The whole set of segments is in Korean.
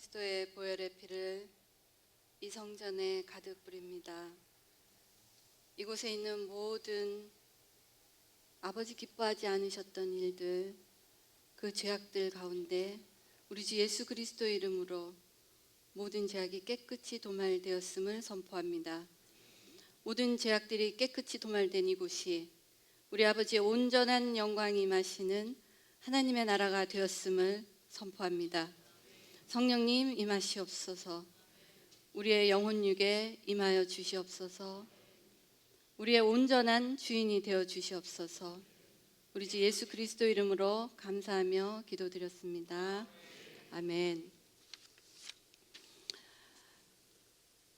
그리스도의 보혈의 피를 이 성전에 가득 뿌립니다. 이곳에 있는 모든 아버지 기뻐하지 않으셨던 일들, 그 죄악들 가운데 우리 주 예수 그리스도의 이름으로 모든 죄악이 깨끗이 도말되었음을 선포합니다. 모든 죄악들이 깨끗이 도말된 이곳이 우리 아버지의 온전한 영광이 임하시는 하나님의 나라가 되었음을 선포합니다. 성령님 임하시옵소서. 우리의 영혼 육에 임하여 주시옵소서. 우리의 온전한 주인이 되어 주시옵소서. 우리 주 예수 그리스도 이름으로 감사하며 기도드렸습니다. 아멘.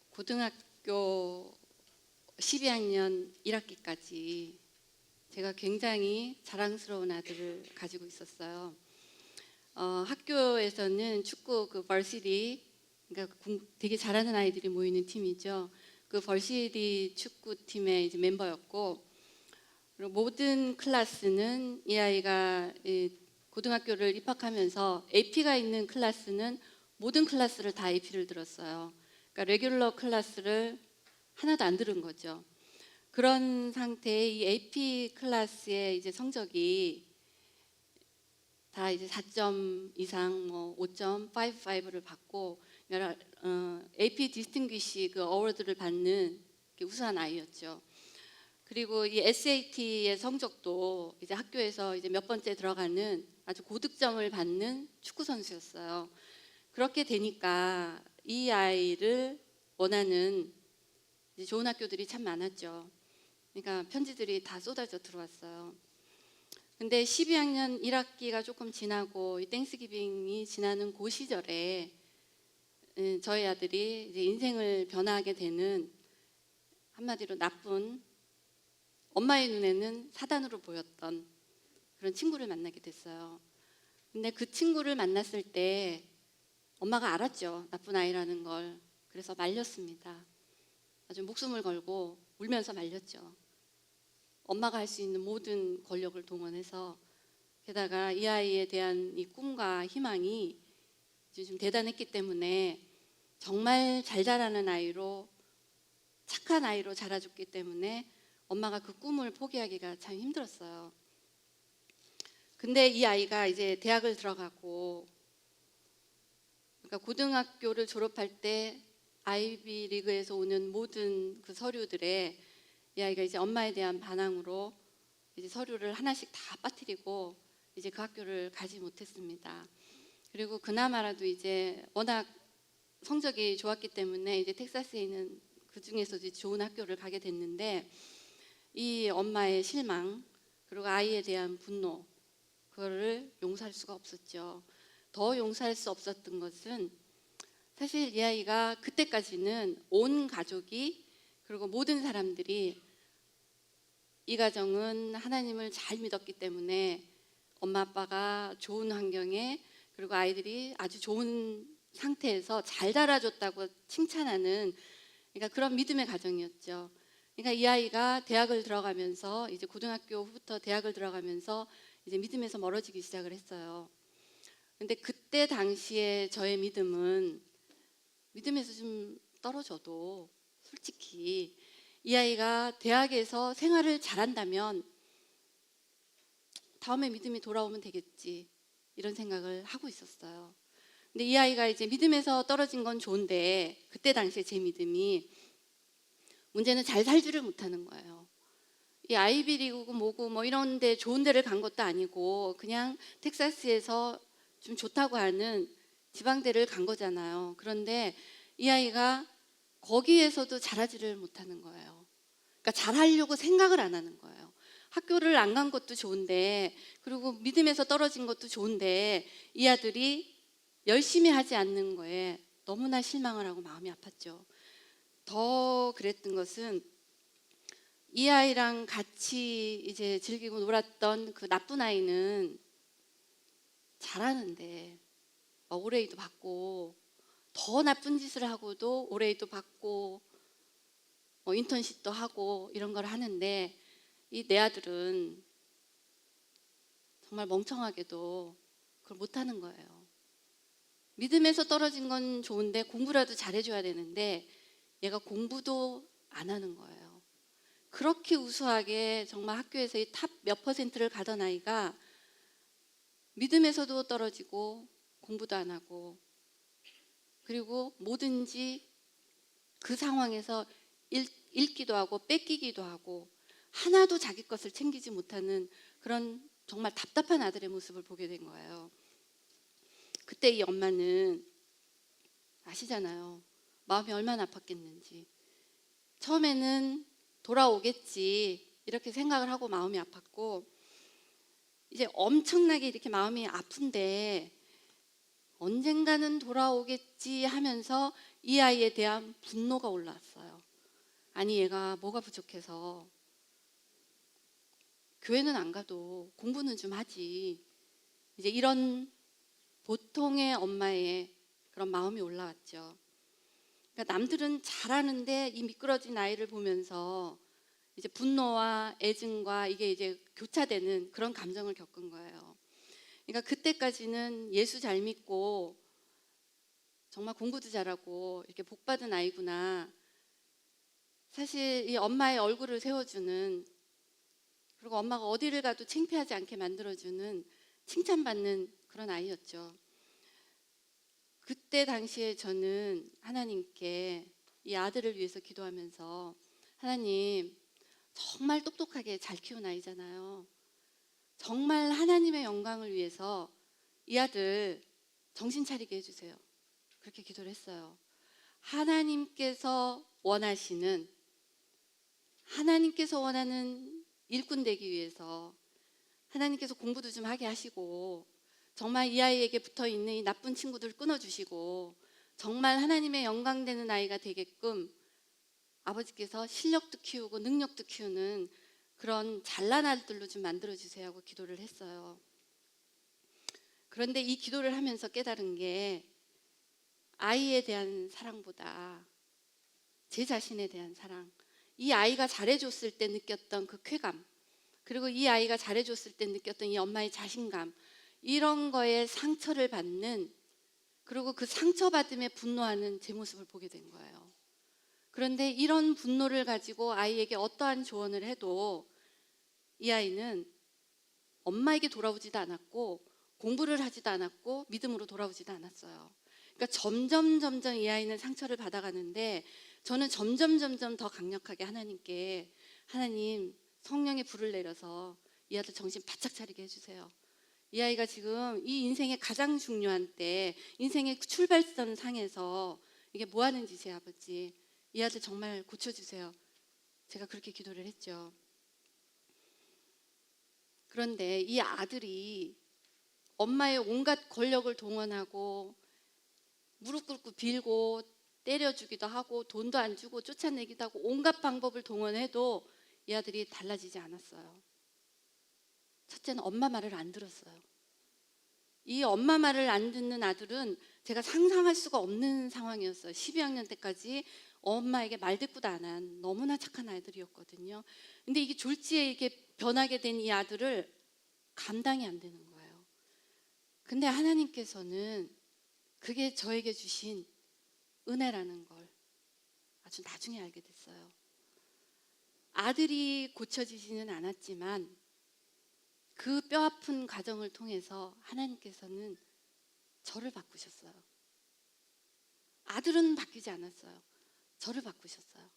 고등학교 12학년 1학기까지 제가 굉장히 자랑스러운 아들을 가지고 있었어요. 학교에서는 축구 그 벌시티, 그러니까 되게 잘하는 아이들이 모이는 팀이죠. 그 벌시티 축구팀의 이제 멤버였고, 그리고 모든 클래스는 이 아이가 고등학교를 입학하면서 AP가 있는 클래스는 모든 클래스를 다 AP를 들었어요. 그러니까 레귤러 클래스를 하나도 안 들은 거죠. 그런 상태의 이 AP 클래스의 이제 성적이 다 이제 4점 이상, 5.55를 받고 AP 디스팅귀시 그 어워드를 받는 우수한 아이였죠. 그리고 이 SAT의 성적도 이제 학교에서 이제 몇 번째 들어가는 아주 고득점을 받는 축구 선수였어요. 그렇게 되니까 이 아이를 원하는 이제 좋은 학교들이 참 많았죠. 그러니까 편지들이 다 쏟아져 들어왔어요. 근데 12학년 1학기가 조금 지나고 이 땡스기빙이 지나는 그 시절에 저희 아들이 이제 인생을 변화하게 되는, 한마디로 나쁜, 엄마의 눈에는 사단으로 보였던 그런 친구를 만나게 됐어요. 근데 그 친구를 만났을 때 엄마가 알았죠. 나쁜 아이라는 걸. 그래서 말렸습니다. 아주 목숨을 걸고 울면서 말렸죠. 엄마가 할 수 있는 모든 권력을 동원해서, 게다가 이 아이에 대한 이 꿈과 희망이 이제 좀 대단했기 때문에 정말 잘 자라는 아이로, 착한 아이로 자라줬기 때문에 엄마가 그 꿈을 포기하기가 참 힘들었어요. 근데 이 아이가 이제 대학을 들어가고, 그러니까 고등학교를 졸업할 때 아이비 리그에서 오는 모든 그 서류들에 이 아이가 이제 엄마에 대한 반항으로 이제 서류를 하나씩 다 빠뜨리고 이제 그 학교를 가지 못했습니다. 그리고 그나마라도 이제 워낙 성적이 좋았기 때문에 이제 텍사스에 있는 그 중에서도 좋은 학교를 가게 됐는데, 이 엄마의 실망 그리고 아이에 대한 분노, 그거를 용서할 수가 없었죠. 더 용서할 수 없었던 것은, 사실 이 아이가 그때까지는 온 가족이, 그리고 모든 사람들이 이 가정은 하나님을 잘 믿었기 때문에 엄마 아빠가 좋은 환경에, 그리고 아이들이 아주 좋은 상태에서 잘 자라줬다고 칭찬하는, 그러니까 그런 믿음의 가정이었죠. 그러니까 이 아이가 대학을 들어가면서, 이제 고등학교 후부터 대학을 들어가면서 이제 믿음에서 멀어지기 시작을 했어요. 근데 그때 당시에 저의 믿음은, 믿음에서 좀 떨어져도 솔직히 이 아이가 대학에서 생활을 잘한다면 다음에 믿음이 돌아오면 되겠지, 이런 생각을 하고 있었어요. 근데 이 아이가 이제 믿음에서 떨어진 건 좋은데, 그때 당시에 제 믿음이, 문제는 잘 살지를 못하는 거예요. 이 아이비리그고 뭐고 뭐 이런 데 좋은 데를 간 것도 아니고 그냥 텍사스에서 좀 좋다고 하는 지방대를 간 거잖아요. 그런데 이 아이가 거기에서도 잘하지를 못하는 거예요. 그러니까 잘하려고 생각을 안 하는 거예요. 학교를 안 간 것도 좋은데, 그리고 믿음에서 떨어진 것도 좋은데, 이 아들이 열심히 하지 않는 거에 너무나 실망을 하고 마음이 아팠죠. 더 그랬던 것은, 이 아이랑 같이 이제 즐기고 놀았던 그 나쁜 아이는 잘하는데 올해도 받고, 더 나쁜 짓을 하고도 올해도 받고, 인턴십도 하고 이런 걸 하는데, 이 내 아들은 정말 멍청하게도 그걸 못하는 거예요. 믿음에서 떨어진 건 좋은데 공부라도 잘해줘야 되는데 얘가 공부도 안 하는 거예요. 그렇게 우수하게 정말 학교에서 이 탑 몇 퍼센트를 가던 아이가 믿음에서도 떨어지고 공부도 안 하고, 그리고 뭐든지 그 상황에서 잃기도 하고 뺏기기도 하고 하나도 자기 것을 챙기지 못하는 그런 정말 답답한 아들의 모습을 보게 된 거예요. 그때 이 엄마는 아시잖아요. 마음이 얼마나 아팠겠는지. 처음에는 돌아오겠지 이렇게 생각을 하고 마음이 아팠고, 이제 엄청나게 이렇게 마음이 아픈데 언젠가는 돌아오겠지 하면서 이 아이에 대한 분노가 올라왔어요. 아니 얘가 뭐가 부족해서 교회는 안 가도 공부는 좀 하지. 이제 이런 보통의 엄마의 그런 마음이 올라왔죠. 그러니까 남들은 잘하는데 이 미끄러진 아이를 보면서 이제 분노와 애증과 이게 이제 교차되는 그런 감정을 겪은 거예요. 그러니까 그때까지는 예수 잘 믿고 정말 공부도 잘하고 이렇게 복 받은 아이구나. 사실 이 엄마의 얼굴을 세워주는, 그리고 엄마가 어디를 가도 창피하지 않게 만들어주는, 칭찬받는 그런 아이였죠. 그때 당시에 저는 하나님께 이 아들을 위해서 기도하면서, 하나님 정말 똑똑하게 잘 키운 아이잖아요. 정말 하나님의 영광을 위해서 이 아들 정신 차리게 해주세요. 그렇게 기도를 했어요. 하나님께서 원하는 일꾼 되기 위해서 하나님께서 공부도 좀 하게 하시고, 정말 이 아이에게 붙어있는 이 나쁜 친구들 끊어주시고 정말 하나님의 영광 되는 아이가 되게끔 아버지께서 실력도 키우고 능력도 키우는 그런 잘난 아들로 좀 만들어주세요 하고 기도를 했어요. 그런데 이 기도를 하면서 깨달은 게, 아이에 대한 사랑보다 제 자신에 대한 사랑, 이 아이가 잘해줬을 때 느꼈던 그 쾌감, 그리고 이 아이가 잘해줬을 때 느꼈던 이 엄마의 자신감, 이런 거에 상처를 받는, 그리고 그 상처받음에 분노하는 제 모습을 보게 된 거예요. 그런데 이런 분노를 가지고 아이에게 어떠한 조언을 해도 이 아이는 엄마에게 돌아오지도 않았고 공부를 하지도 않았고 믿음으로 돌아오지도 않았어요. 그러니까 점점 이 아이는 상처를 받아가는데, 저는 점점 더 강력하게 하나님께, 하나님 성령의 불을 내려서 이 아들 정신 바짝 차리게 해주세요. 이 아이가 지금 이 인생의 가장 중요한 때, 인생의 출발선 상에서 이게 뭐 하는 짓이에요, 아버지. 이 아들 정말 고쳐주세요. 제가 그렇게 기도를 했죠. 그런데 이 아들이 엄마의 온갖 권력을 동원하고 무릎 꿇고 빌고 때려주기도 하고 돈도 안 주고 쫓아내기도 하고 온갖 방법을 동원해도 이 아들이 달라지지 않았어요. 첫째는 엄마 말을 안 들었어요. 이 엄마 말을 안 듣는 아들은 제가 상상할 수가 없는 상황이었어요. 12학년 때까지 엄마에게 말대꾸도 안 한 너무나 착한 아이들이었거든요. 근데 이게 졸지에 이렇게 변하게 된 이 아들을 감당이 안 되는 거예요. 근데 하나님께서는 그게 저에게 주신 은혜라는 걸 아주 나중에 알게 됐어요. 아들이 고쳐지지는 않았지만 그 뼈아픈 과정을 통해서 하나님께서는 저를 바꾸셨어요. 아들은 바뀌지 않았어요. 저를 바꾸셨어요.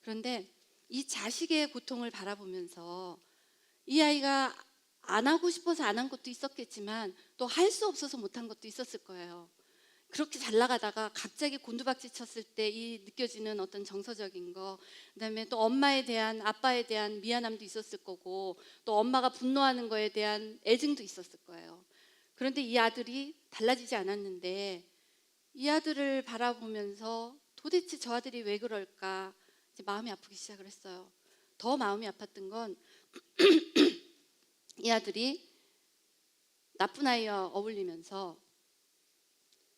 그런데 이 자식의 고통을 바라보면서 이 아이가 안 하고 싶어서 안 한 것도 있었겠지만 또 할 수 없어서 못한 것도 있었을 거예요. 그렇게 잘 나가다가 갑자기 곤두박질 쳤을 때 이 느껴지는 어떤 정서적인 거, 그다음에 또 엄마에 대한, 아빠에 대한 미안함도 있었을 거고, 또 엄마가 분노하는 거에 대한 애증도 있었을 거예요. 그런데 이 아들이 달라지지 않았는데, 이 아들을 바라보면서 도대체 저 아들이 왜 그럴까 이제 마음이 아프기 시작을 했어요. 더 마음이 아팠던 건 이 아들이 나쁜 아이와 어울리면서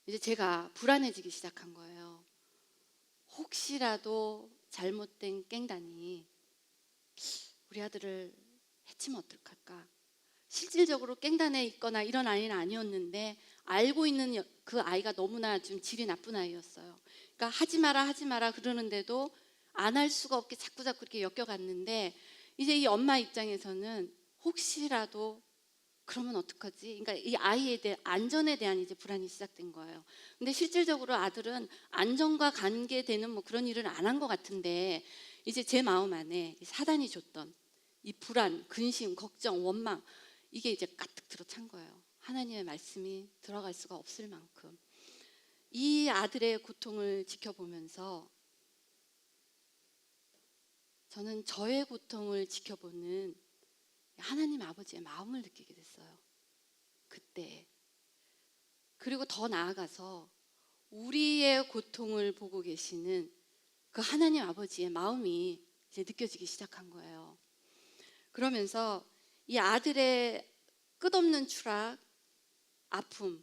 이제 제가 불안해지기 시작한 거예요. 혹시라도 잘못된 깽단이 우리 아들을 해치면 어떡할까? 실질적으로 깽단에 있거나 이런 아이는 아니었는데 알고 있는 그 아이가 너무나 좀 질이 나쁜 아이였어요. 그러니까 하지 마라 그러는데도 안 할 수가 없게 자꾸 이렇게 엮여갔는데, 이제 이 엄마 입장에서는 혹시라도 그러면 어떡하지? 그러니까 이 아이에 대한 안전에 대한 이제 불안이 시작된 거예요. 근데 실질적으로 아들은 안전과 관계되는 뭐 그런 일을 안 한 것 같은데, 이제 제 마음 안에 사단이 줬던 이 불안, 근심, 걱정, 원망, 이게 이제 가득 들어찬 거예요. 하나님의 말씀이 들어갈 수가 없을 만큼. 이 아들의 고통을 지켜보면서 저는 저의 고통을 지켜보는 하나님 아버지의 마음을 느끼게 됐어요. 그때. 그리고 더 나아가서 우리의 고통을 보고 계시는 그 하나님 아버지의 마음이 이제 느껴지기 시작한 거예요. 그러면서 이 아들의 끝없는 추락, 아픔,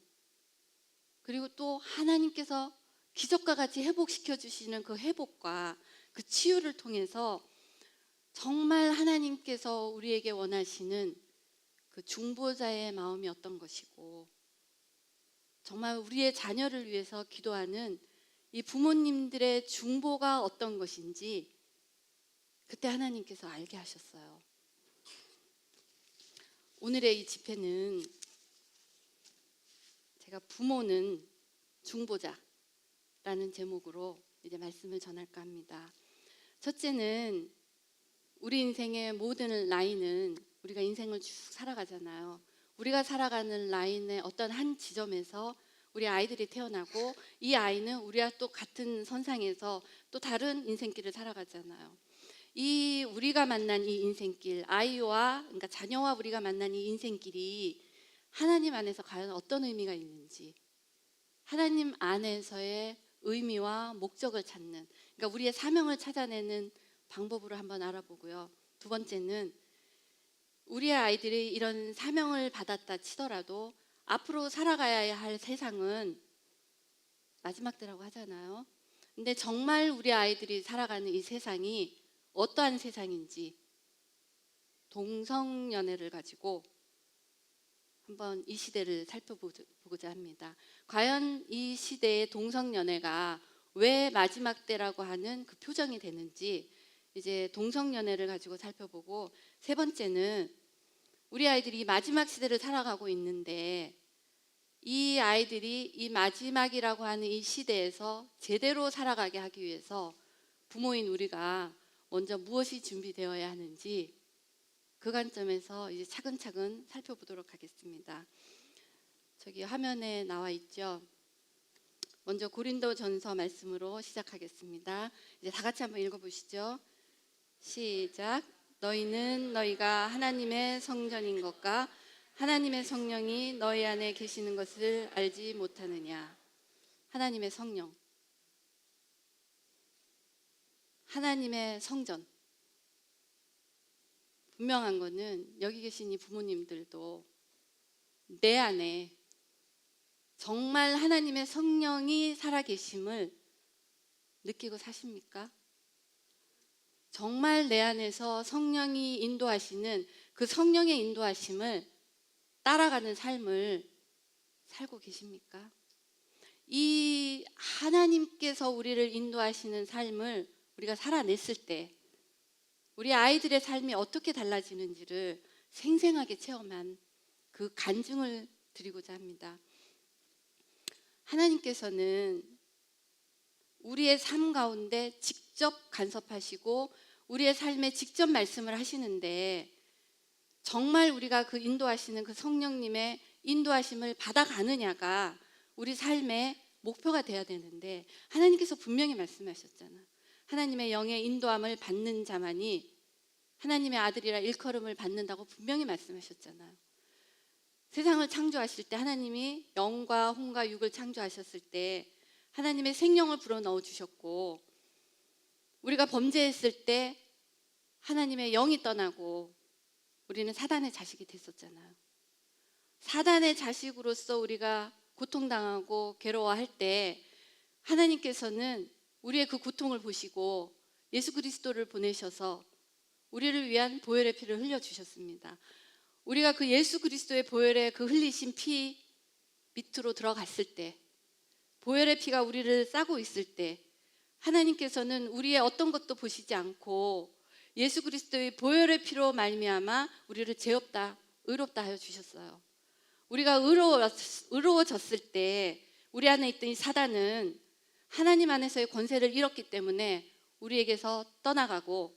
그리고 또 하나님께서 기적과 같이 회복시켜 주시는 그 회복과 그 치유를 통해서 정말 하나님께서 우리에게 원하시는 그 중보자의 마음이 어떤 것이고, 정말 우리의 자녀를 위해서 기도하는 이 부모님들의 중보가 어떤 것인지 그때 하나님께서 알게 하셨어요. 오늘의 이 집회는 제가 부모는 중보자라는 제목으로 이제 말씀을 전할까 합니다. 첫째는 우리 인생의 모든 라인은 우리가 인생을 쭉 살아가잖아요. 우리가 살아가는 라인의 어떤 한 지점에서 우리 아이들이 태어나고, 이 아이는 우리와 또 같은 선상에서 또 다른 인생길을 살아가잖아요. 이 우리가 만난 이 인생길, 아이와 그러니까 자녀와 우리가 만난 이 인생길이 하나님 안에서 과연 어떤 의미가 있는지, 하나님 안에서의 의미와 목적을 찾는, 그러니까 우리의 사명을 찾아내는 방법으로 한번 알아보고요. 두 번째는 우리의 아이들이 이런 사명을 받았다 치더라도 앞으로 살아가야 할 세상은 마지막 때라고 하잖아요. 근데 정말 우리 아이들이 살아가는 이 세상이 어떠한 세상인지 동성연애를 가지고 한번 이 시대를 살펴보고자 합니다. 과연 이 시대의 동성연애가 왜 마지막 때라고 하는 그 표정이 되는지 이제 동성연애를 가지고 살펴보고, 세 번째는 우리 아이들이 마지막 시대를 살아가고 있는데 이 아이들이 이 마지막이라고 하는 이 시대에서 제대로 살아가게 하기 위해서 부모인 우리가 먼저 무엇이 준비되어야 하는지 그 관점에서 이제 차근차근 살펴보도록 하겠습니다. 저기 화면에 나와 있죠. 먼저 고린도전서 말씀으로 시작하겠습니다. 이제 다 같이 한번 읽어보시죠. 시작. 너희는 너희가 하나님의 성전인 것과 하나님의 성령이 너희 안에 계시는 것을 알지 못하느냐. 하나님의 성령, 하나님의 성전. 분명한 거는 여기 계신 이 부모님들도 내 안에 정말 하나님의 성령이 살아계심을 느끼고 사십니까? 정말 내 안에서 성령이 인도하시는 그 성령의 인도하심을 따라가는 삶을 살고 계십니까? 이 하나님께서 우리를 인도하시는 삶을 우리가 살아냈을 때 우리 아이들의 삶이 어떻게 달라지는지를 생생하게 체험한 그 간증을 드리고자 합니다. 하나님께서는 우리의 삶 가운데 직접 간섭하시고 우리의 삶에 직접 말씀을 하시는데, 정말 우리가 그 인도하시는 그 성령님의 인도하심을 받아가느냐가 우리 삶의 목표가 돼야 되는데, 하나님께서 분명히 말씀하셨잖아. 하나님의 영의 인도함을 받는 자만이 하나님의 아들이라 일컬음을 받는다고 분명히 말씀하셨잖아요. 세상을 창조하실 때 하나님이 영과 혼과 육을 창조하셨을 때 하나님의 생명을 불어넣어 주셨고, 우리가 범죄했을 때 하나님의 영이 떠나고 우리는 사단의 자식이 됐었잖아요. 사단의 자식으로서 우리가 고통당하고 괴로워할 때 하나님께서는 우리의 그 고통을 보시고 예수 그리스도를 보내셔서 우리를 위한 보혈의 피를 흘려주셨습니다. 우리가 그 예수 그리스도의 보혈의 그 흘리신 피, 밑으로 들어갔을 때, 보혈의 피가 우리를 싸고 있을 때 하나님께서는 우리의 어떤 것도 보시지 않고 예수 그리스도의 보혈의 피로 말미암아 우리를 죄 없다, 의롭다 하여 주셨어요. 우리가 의로워졌을 때 우리 안에 있던 이 사단은 하나님 안에서의 권세를 잃었기 때문에 우리에게서 떠나가고,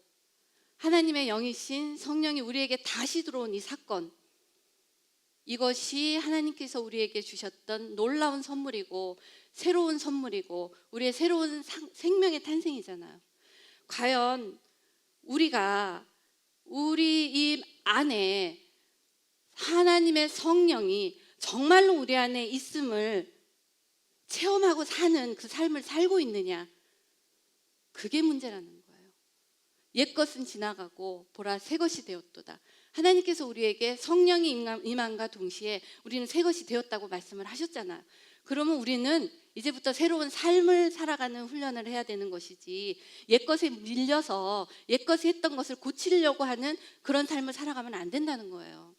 하나님의 영이신 성령이 우리에게 다시 들어온 이 사건, 이것이 하나님께서 우리에게 주셨던 놀라운 선물이고 새로운 선물이고 우리의 새로운 생명의 탄생이잖아요. 과연 우리가 우리 이 안에 하나님의 성령이 정말로 우리 안에 있음을 체험하고 사는 그 삶을 살고 있느냐, 그게 문제라는 거예요. 옛것은 지나가고 보라 새것이 되었도다. 하나님께서 우리에게 성령이 임함과 동시에 우리는 새것이 되었다고 말씀을 하셨잖아요. 그러면 우리는 이제부터 새로운 삶을 살아가는 훈련을 해야 되는 것이지, 옛것에 밀려서 옛것에 했던 것을 고치려고 하는 그런 삶을 살아가면 안 된다는 거예요.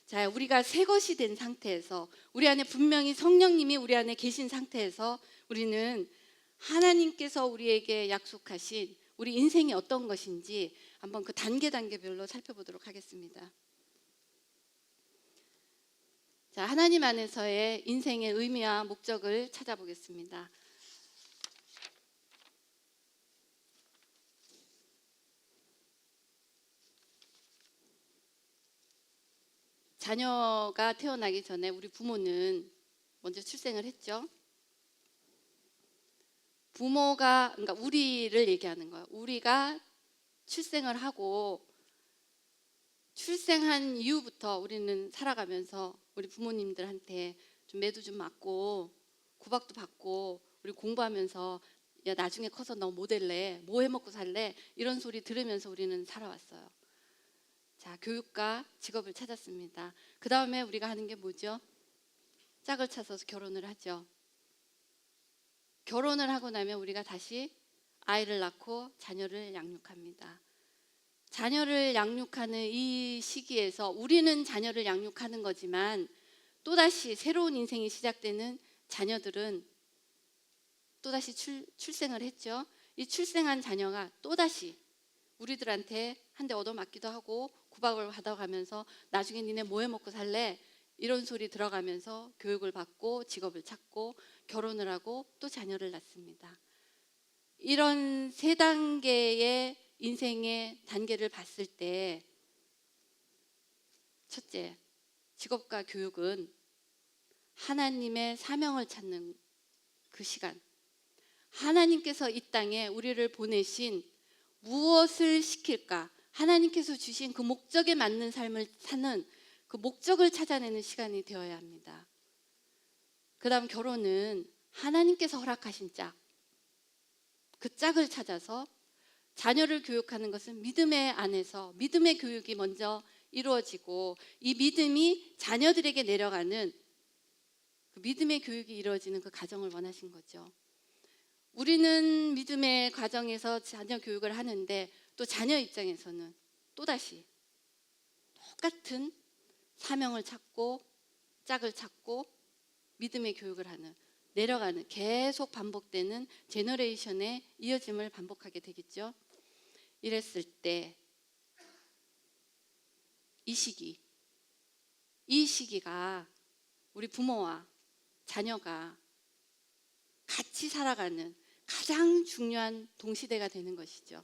자, 우리가 새것이 된 상태에서, 우리 안에 분명히 성령님이 우리 안에 계신 상태에서 우리는 하나님께서 우리에게 약속하신 우리 인생이 어떤 것인지 한번 그 단계별로 살펴보도록 하겠습니다. 자, 하나님 안에서의 인생의 의미와 목적을 찾아보겠습니다. 자녀가 태어나기 전에 우리 부모는 먼저 출생을 했죠. 부모가, 그러니까 우리를 얘기하는 거예요. 우리가 출생을 하고 출생한 이후부터 우리는 살아가면서 우리 부모님들한테 좀 매도 좀 맞고 구박도 받고, 우리 공부하면서 야 나중에 커서 너 뭐 될래? 뭐 해먹고 살래? 이런 소리 들으면서 우리는 살아왔어요. 자, 교육과 직업을 찾았습니다. 그 다음에 우리가 하는 게 뭐죠? 짝을 찾아서 결혼을 하죠. 결혼을 하고 나면 우리가 다시 아이를 낳고 자녀를 양육합니다. 자녀를 양육하는 이 시기에서 우리는 자녀를 양육하는 거지만 또다시 새로운 인생이 시작되는 자녀들은 또다시 출생을 했죠. 이 출생한 자녀가 또다시 우리들한테 한 대 얻어맞기도 하고 구박을 받아가면서 나중에 니네 뭐 해먹고 살래? 이런 소리 들어가면서 교육을 받고 직업을 찾고 결혼을 하고 또 자녀를 낳습니다. 이런 세 단계의 인생의 단계를 봤을 때, 첫째, 직업과 교육은 하나님의 사명을 찾는 그 시간, 하나님께서 이 땅에 우리를 보내신 무엇을 시킬까, 하나님께서 주신 그 목적에 맞는 삶을 사는 그 목적을 찾아내는 시간이 되어야 합니다. 그 다음 결혼은 하나님께서 허락하신 짝, 그 짝을 찾아서 자녀를 교육하는 것은 믿음의 안에서 믿음의 교육이 먼저 이루어지고, 이 믿음이 자녀들에게 내려가는 그 믿음의 교육이 이루어지는 그 가정을 원하신 거죠. 우리는 믿음의 과정에서 자녀 교육을 하는데 또 자녀 입장에서는 또다시 똑같은 사명을 찾고 짝을 찾고 믿음의 교육을 하는, 내려가는, 계속 반복되는 제너레이션의 이어짐을 반복하게 되겠죠. 이랬을 때 이 시기가 우리 부모와 자녀가 같이 살아가는 가장 중요한 동시대가 되는 것이죠.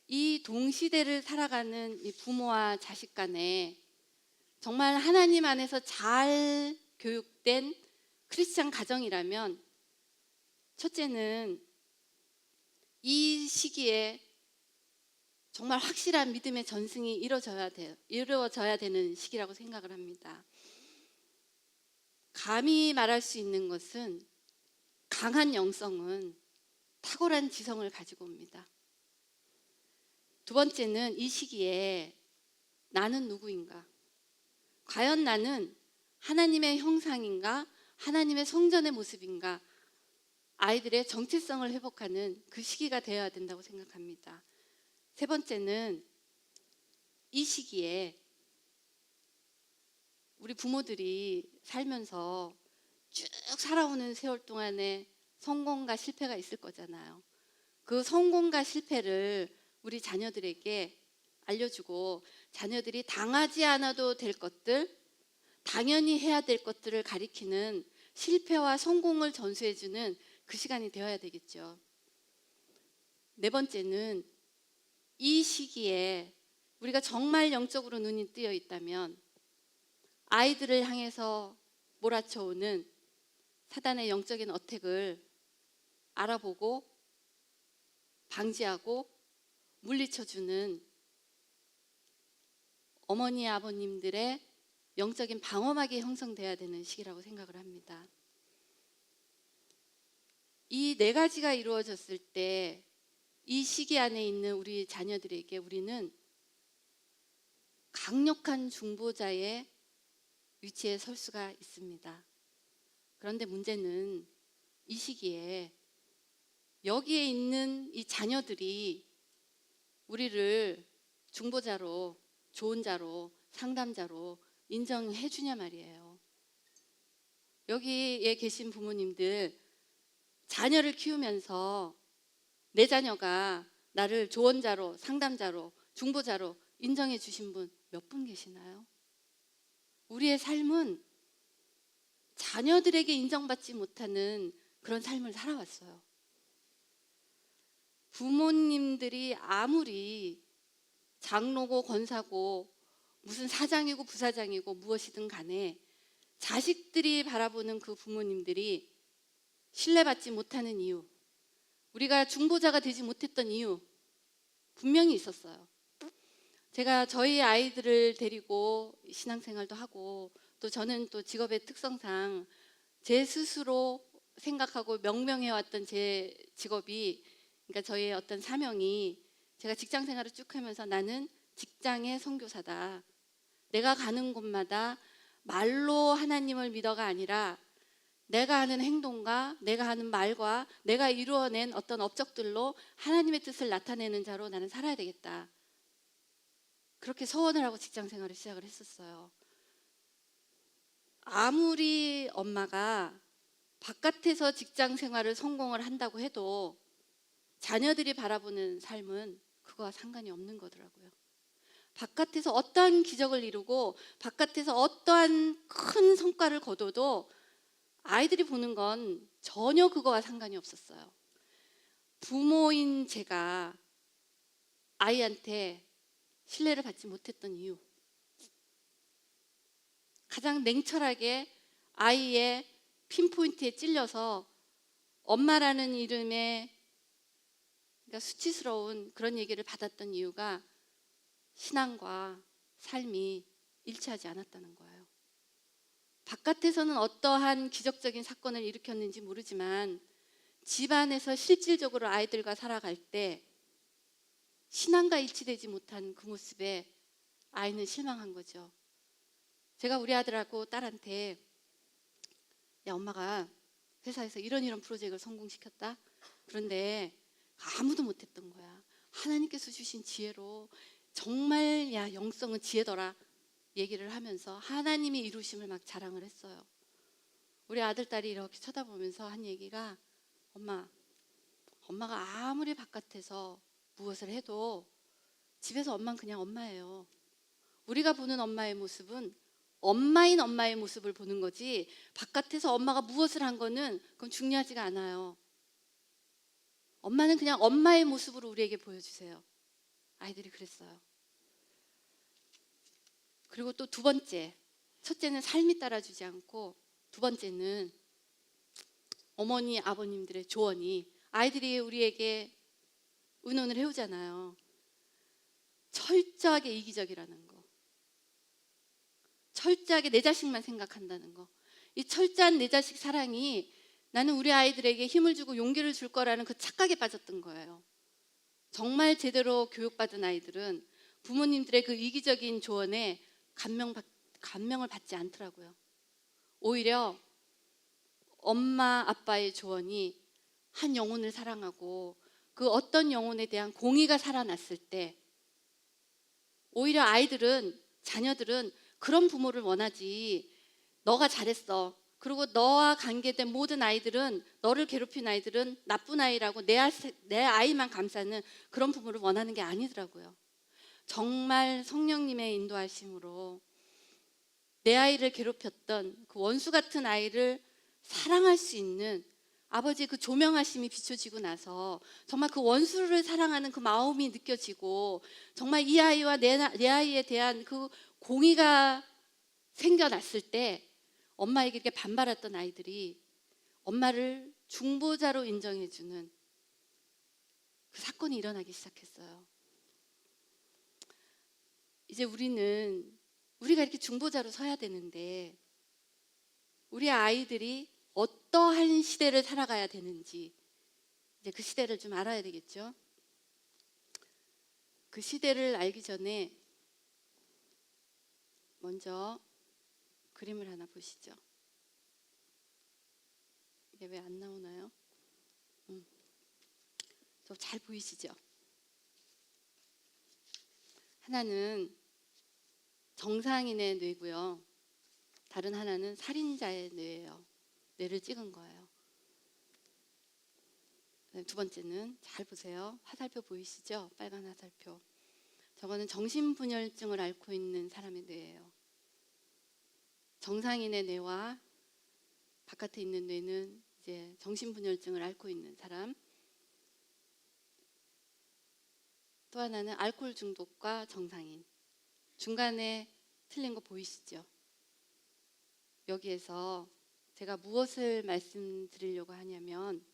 이 동시대를 살아가는 이 부모와 자식 간에 정말 하나님 안에서 잘 교육된 크리스찬 가정이라면, 첫째는 이 시기에 정말 확실한 믿음의 전승이 이루어져야 되는 시기라고 생각을 합니다. 감히 말할 수 있는 것은 강한 영성은 탁월한 지성을 가지고 옵니다. 두 번째는 이 시기에 나는 누구인가? 과연 나는 하나님의 형상인가? 하나님의 성전의 모습인가? 아이들의 정체성을 회복하는 그 시기가 되어야 된다고 생각합니다. 세 번째는 이 시기에 우리 부모들이 살면서 쭉 살아오는 세월 동안에 성공과 실패가 있을 거잖아요. 그 성공과 실패를 우리 자녀들에게 알려주고 자녀들이 당하지 않아도 될 것들, 당연히 해야 될 것들을 가리키는 실패와 성공을 전수해주는 그 시간이 되어야 되겠죠. 네 번째는 이 시기에 우리가 정말 영적으로 눈이 뜨여 있다면 아이들을 향해서 몰아쳐오는 사단의 영적인 어택을 알아보고 방지하고 물리쳐주는 어머니 아버님들의 영적인 방어막이 형성돼야 되는 시기라고 생각을 합니다. 이 네 가지가 이루어졌을 때 이 시기 안에 있는 우리 자녀들에게 우리는 강력한 중보자의 위치에 설 수가 있습니다. 그런데 문제는 이 시기에 여기에 있는 이 자녀들이 우리를 중보자로, 좋은 자로, 상담자로 인정해 주냐 말이에요. 여기에 계신 부모님들, 자녀를 키우면서 내 자녀가 나를 조언자로, 상담자로, 중보자로 인정해 주신 분 몇 분 계시나요? 우리의 삶은 자녀들에게 인정받지 못하는 그런 삶을 살아왔어요. 부모님들이 아무리 장로고 권사고 무슨 사장이고 부사장이고 무엇이든 간에 자식들이 바라보는 그 부모님들이 신뢰받지 못하는 이유, 우리가 중보자가 되지 못했던 이유 분명히 있었어요. 제가 저희 아이들을 데리고 신앙생활도 하고 또 저는 또 직업의 특성상 제 스스로 생각하고 명명해왔던 제 직업이, 그러니까 저희의 어떤 사명이, 제가 직장 생활을 쭉 하면서 나는 직장의 선교사다. 내가 가는 곳마다 말로 하나님을 믿어가 아니라 내가 하는 행동과 내가 하는 말과 내가 이루어낸 어떤 업적들로 하나님의 뜻을 나타내는 자로 나는 살아야 되겠다. 그렇게 서원을 하고 직장 생활을 시작을 했었어요. 아무리 엄마가 바깥에서 직장 생활을 성공을 한다고 해도 자녀들이 바라보는 삶은 그거와 상관이 없는 거더라고요. 바깥에서 어떠한 기적을 이루고 바깥에서 어떠한 큰 성과를 거둬도 아이들이 보는 건 전혀 그거와 상관이 없었어요. 부모인 제가 아이한테 신뢰를 받지 못했던 이유, 가장 냉철하게 아이의 핀포인트에 찔려서 엄마라는 이름의, 그러니까 수치스러운 그런 얘기를 받았던 이유가 신앙과 삶이 일치하지 않았다는 거예요. 바깥에서는 어떠한 기적적인 사건을 일으켰는지 모르지만 집안에서 실질적으로 아이들과 살아갈 때 신앙과 일치되지 못한 그 모습에 아이는 실망한 거죠. 제가 우리 아들하고 딸한테, 야, 엄마가 회사에서 이런 프로젝트를 성공시켰다. 그런데 아무도 못했던 거야. 하나님께서 주신 지혜로 정말, 야, 영성은 지혜더라 얘기를 하면서 하나님이 이루심을 막 자랑을 했어요. 우리 아들, 딸이 이렇게 쳐다보면서 한 얘기가, 엄마가 아무리 바깥에서 무엇을 해도 집에서 엄마는 그냥 엄마예요. 우리가 보는 엄마의 모습은 엄마인 엄마의 모습을 보는 거지 바깥에서 엄마가 무엇을 한 거는 그건 중요하지가 않아요. 엄마는 그냥 엄마의 모습으로 우리에게 보여주세요. 아이들이 그랬어요. 그리고 또 두 번째, 첫째는 삶이 따라주지 않고 두 번째는 어머니 아버님들의 조언이, 아이들이 우리에게 의논을 해오잖아요. 철저하게 이기적이라는 거, 철저하게 내 자식만 생각한다는 거, 이 철저한 내 자식 사랑이 나는 우리 아이들에게 힘을 주고 용기를 줄 거라는 그 착각에 빠졌던 거예요. 정말 제대로 교육받은 아이들은 부모님들의 그 이기적인 조언에 감명을 받지 않더라고요. 오히려 엄마 아빠의 조언이 한 영혼을 사랑하고 그 어떤 영혼에 대한 공의가 살아났을 때 오히려 자녀들은 그런 부모를 원하지. 너가 잘했어. 그리고 너와 관계된 모든 아이들은, 너를 괴롭힌 아이들은 나쁜 아이라고 내 아이만 감싸는 그런 부모를 원하는 게 아니더라고요. 정말 성령님의 인도하심으로 내 아이를 괴롭혔던 그 원수 같은 아이를 사랑할 수 있는 아버지의 그 조명하심이 비춰지고 나서 정말 그 원수를 사랑하는 그 마음이 느껴지고, 정말 이 아이와 내 아이에 대한 그 공의가 생겨났을 때 엄마에게 이렇게 반발했던 아이들이 엄마를 중보자로 인정해주는 그 사건이 일어나기 시작했어요. 이제 우리가 이렇게 중보자로 서야 되는데, 우리 아이들이 어떠한 시대를 살아가야 되는지 이제 그 시대를 좀 알아야 되겠죠. 그 시대를 알기 전에 먼저 그림을 하나 보시죠. 이게 왜 안 나오나요? 저 잘 보이시죠? 하나는 정상인의 뇌고요. 다른 하나는 살인자의 뇌예요. 뇌를 찍은 거예요. 두 번째는 잘 보세요. 화살표 보이시죠? 빨간 화살표. 저거는 정신분열증을 앓고 있는 사람의 뇌예요. 정상인의 뇌와 바깥에 있는 뇌는 이제 정신분열증을 앓고 있는 사람. 또 하나는 알코올 중독과 정상인. 중간에 틀린 거 보이시죠? 여기에서 제가 무엇을 말씀드리려고 하냐면,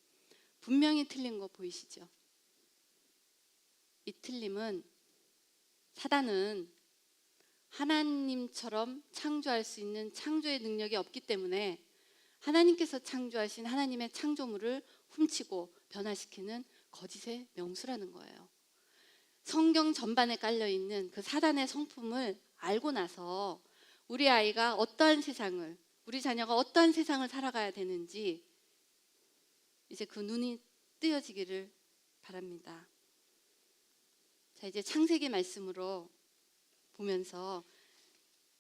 분명히 틀린 거 보이시죠? 이 틀림은, 사단은 하나님처럼 창조할 수 있는 창조의 능력이 없기 때문에 하나님께서 창조하신 하나님의 창조물을 훔치고 변화시키는 거짓의 명수라는 거예요. 성경 전반에 깔려있는 그 사단의 성품을 알고 나서 우리 아이가 어떠한 세상을, 우리 자녀가 어떠한 세상을 살아가야 되는지 이제 그 눈이 뜨여지기를 바랍니다. 자, 이제 창세기 말씀으로 보면서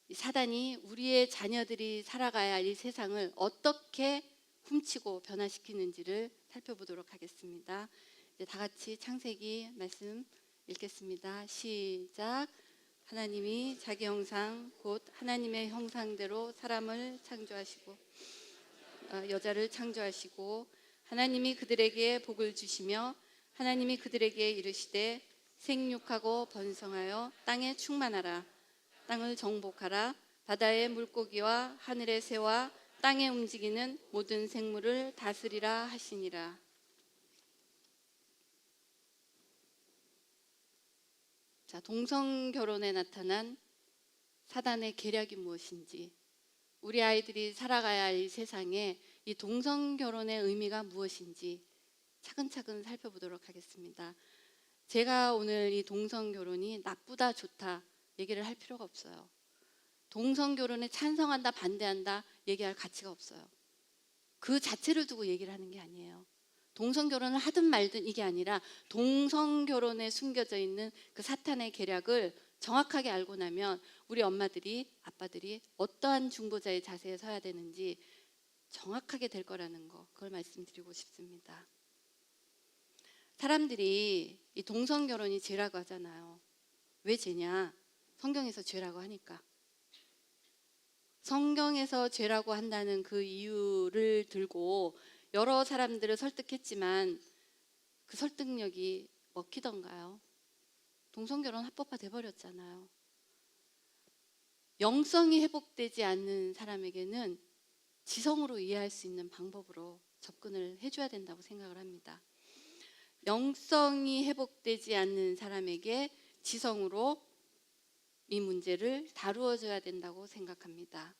이 사단이 우리의 자녀들이 살아가야 할 이 세상을 어떻게 훔치고 변화시키는지를 살펴보도록 하겠습니다. 이제 다 같이 창세기 말씀 읽겠습니다. 시작. 하나님이 자기 형상 곧 하나님의 형상대로 사람을 창조하시고 여자를 창조하시고, 하나님이 그들에게 복을 주시며 하나님이 그들에게 이르시되 생육하고 번성하여 땅에 충만하라. 땅을 정복하라. 바다의 물고기와 하늘의 새와 땅에 움직이는 모든 생물을 다스리라 하시니라. 자, 동성 결혼에 나타난 사단의 계략이 무엇인지, 우리 아이들이 살아가야 할 이 세상에 이 동성 결혼의 의미가 무엇인지 차근차근 살펴보도록 하겠습니다. 제가 오늘 이 동성 결혼이 나쁘다 좋다 얘기를 할 필요가 없어요. 동성 결혼에 찬성한다 반대한다 얘기할 가치가 없어요. 그 자체를 두고 얘기를 하는 게 아니에요. 동성 결혼을 하든 말든 이게 아니라, 동성 결혼에 숨겨져 있는 그 사탄의 계략을 정확하게 알고 나면 우리 엄마들이, 아빠들이 어떠한 중보자의 자세에 서야 되는지 정확하게 될 거라는 거, 그걸 말씀드리고 싶습니다. 사람들이 이 동성 결혼이 죄라고 하잖아요. 왜 죄냐? 성경에서 죄라고 하니까. 성경에서 죄라고 한다는 그 이유를 들고 여러 사람들을 설득했지만 그 설득력이 먹히던가요? 동성결혼 합법화 돼버렸잖아요. 영성이 회복되지 않는 사람에게는 지성으로 이해할 수 있는 방법으로 접근을 해줘야 된다고 생각을 합니다. 영성이 회복되지 않는 사람에게 지성으로 이 문제를 다루어줘야 된다고 생각합니다.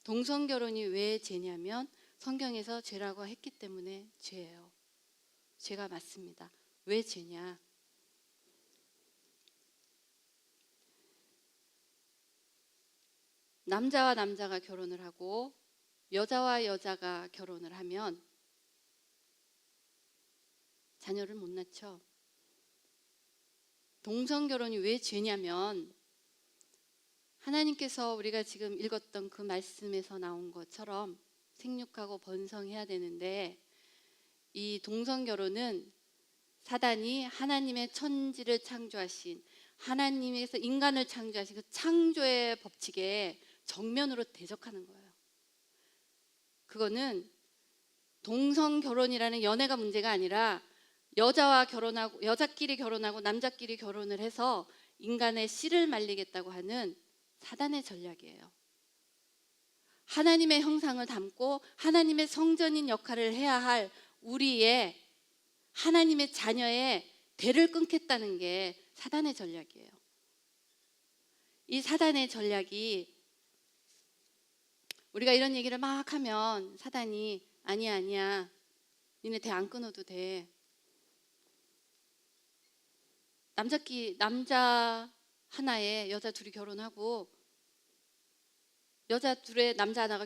동성결혼이 왜 죄냐면 성경에서 죄라고 했기 때문에 죄예요. 죄가 맞습니다. 왜 죄냐? 남자와 남자가 결혼을 하고 여자와 여자가 결혼을 하면 자녀를 못 낳죠. 동성결혼이 왜 죄냐면 하나님께서 우리가 지금 읽었던 그 말씀에서 나온 것처럼 생육하고 번성해야 되는데, 이 동성 결혼은 사단이 하나님의 천지를 창조하신, 하나님께서 인간을 창조하신 그 창조의 법칙에 정면으로 대적하는 거예요. 그거는 동성 결혼이라는 연애가 문제가 아니라 여자와 결혼하고, 여자끼리 결혼하고 남자끼리 결혼을 해서 인간의 씨를 말리겠다고 하는 사단의 전략이에요. 하나님의 형상을 담고 하나님의 성전인 역할을 해야 할 우리의, 하나님의 자녀의 대를 끊겠다는 게 사단의 전략이에요. 이 사단의 전략이, 우리가 이런 얘기를 막 하면 사단이 아니야 아니야, 니네 대 안 끊어도 돼. 남자 하나에 여자 둘이 결혼하고, 여자 둘에 남자 하나가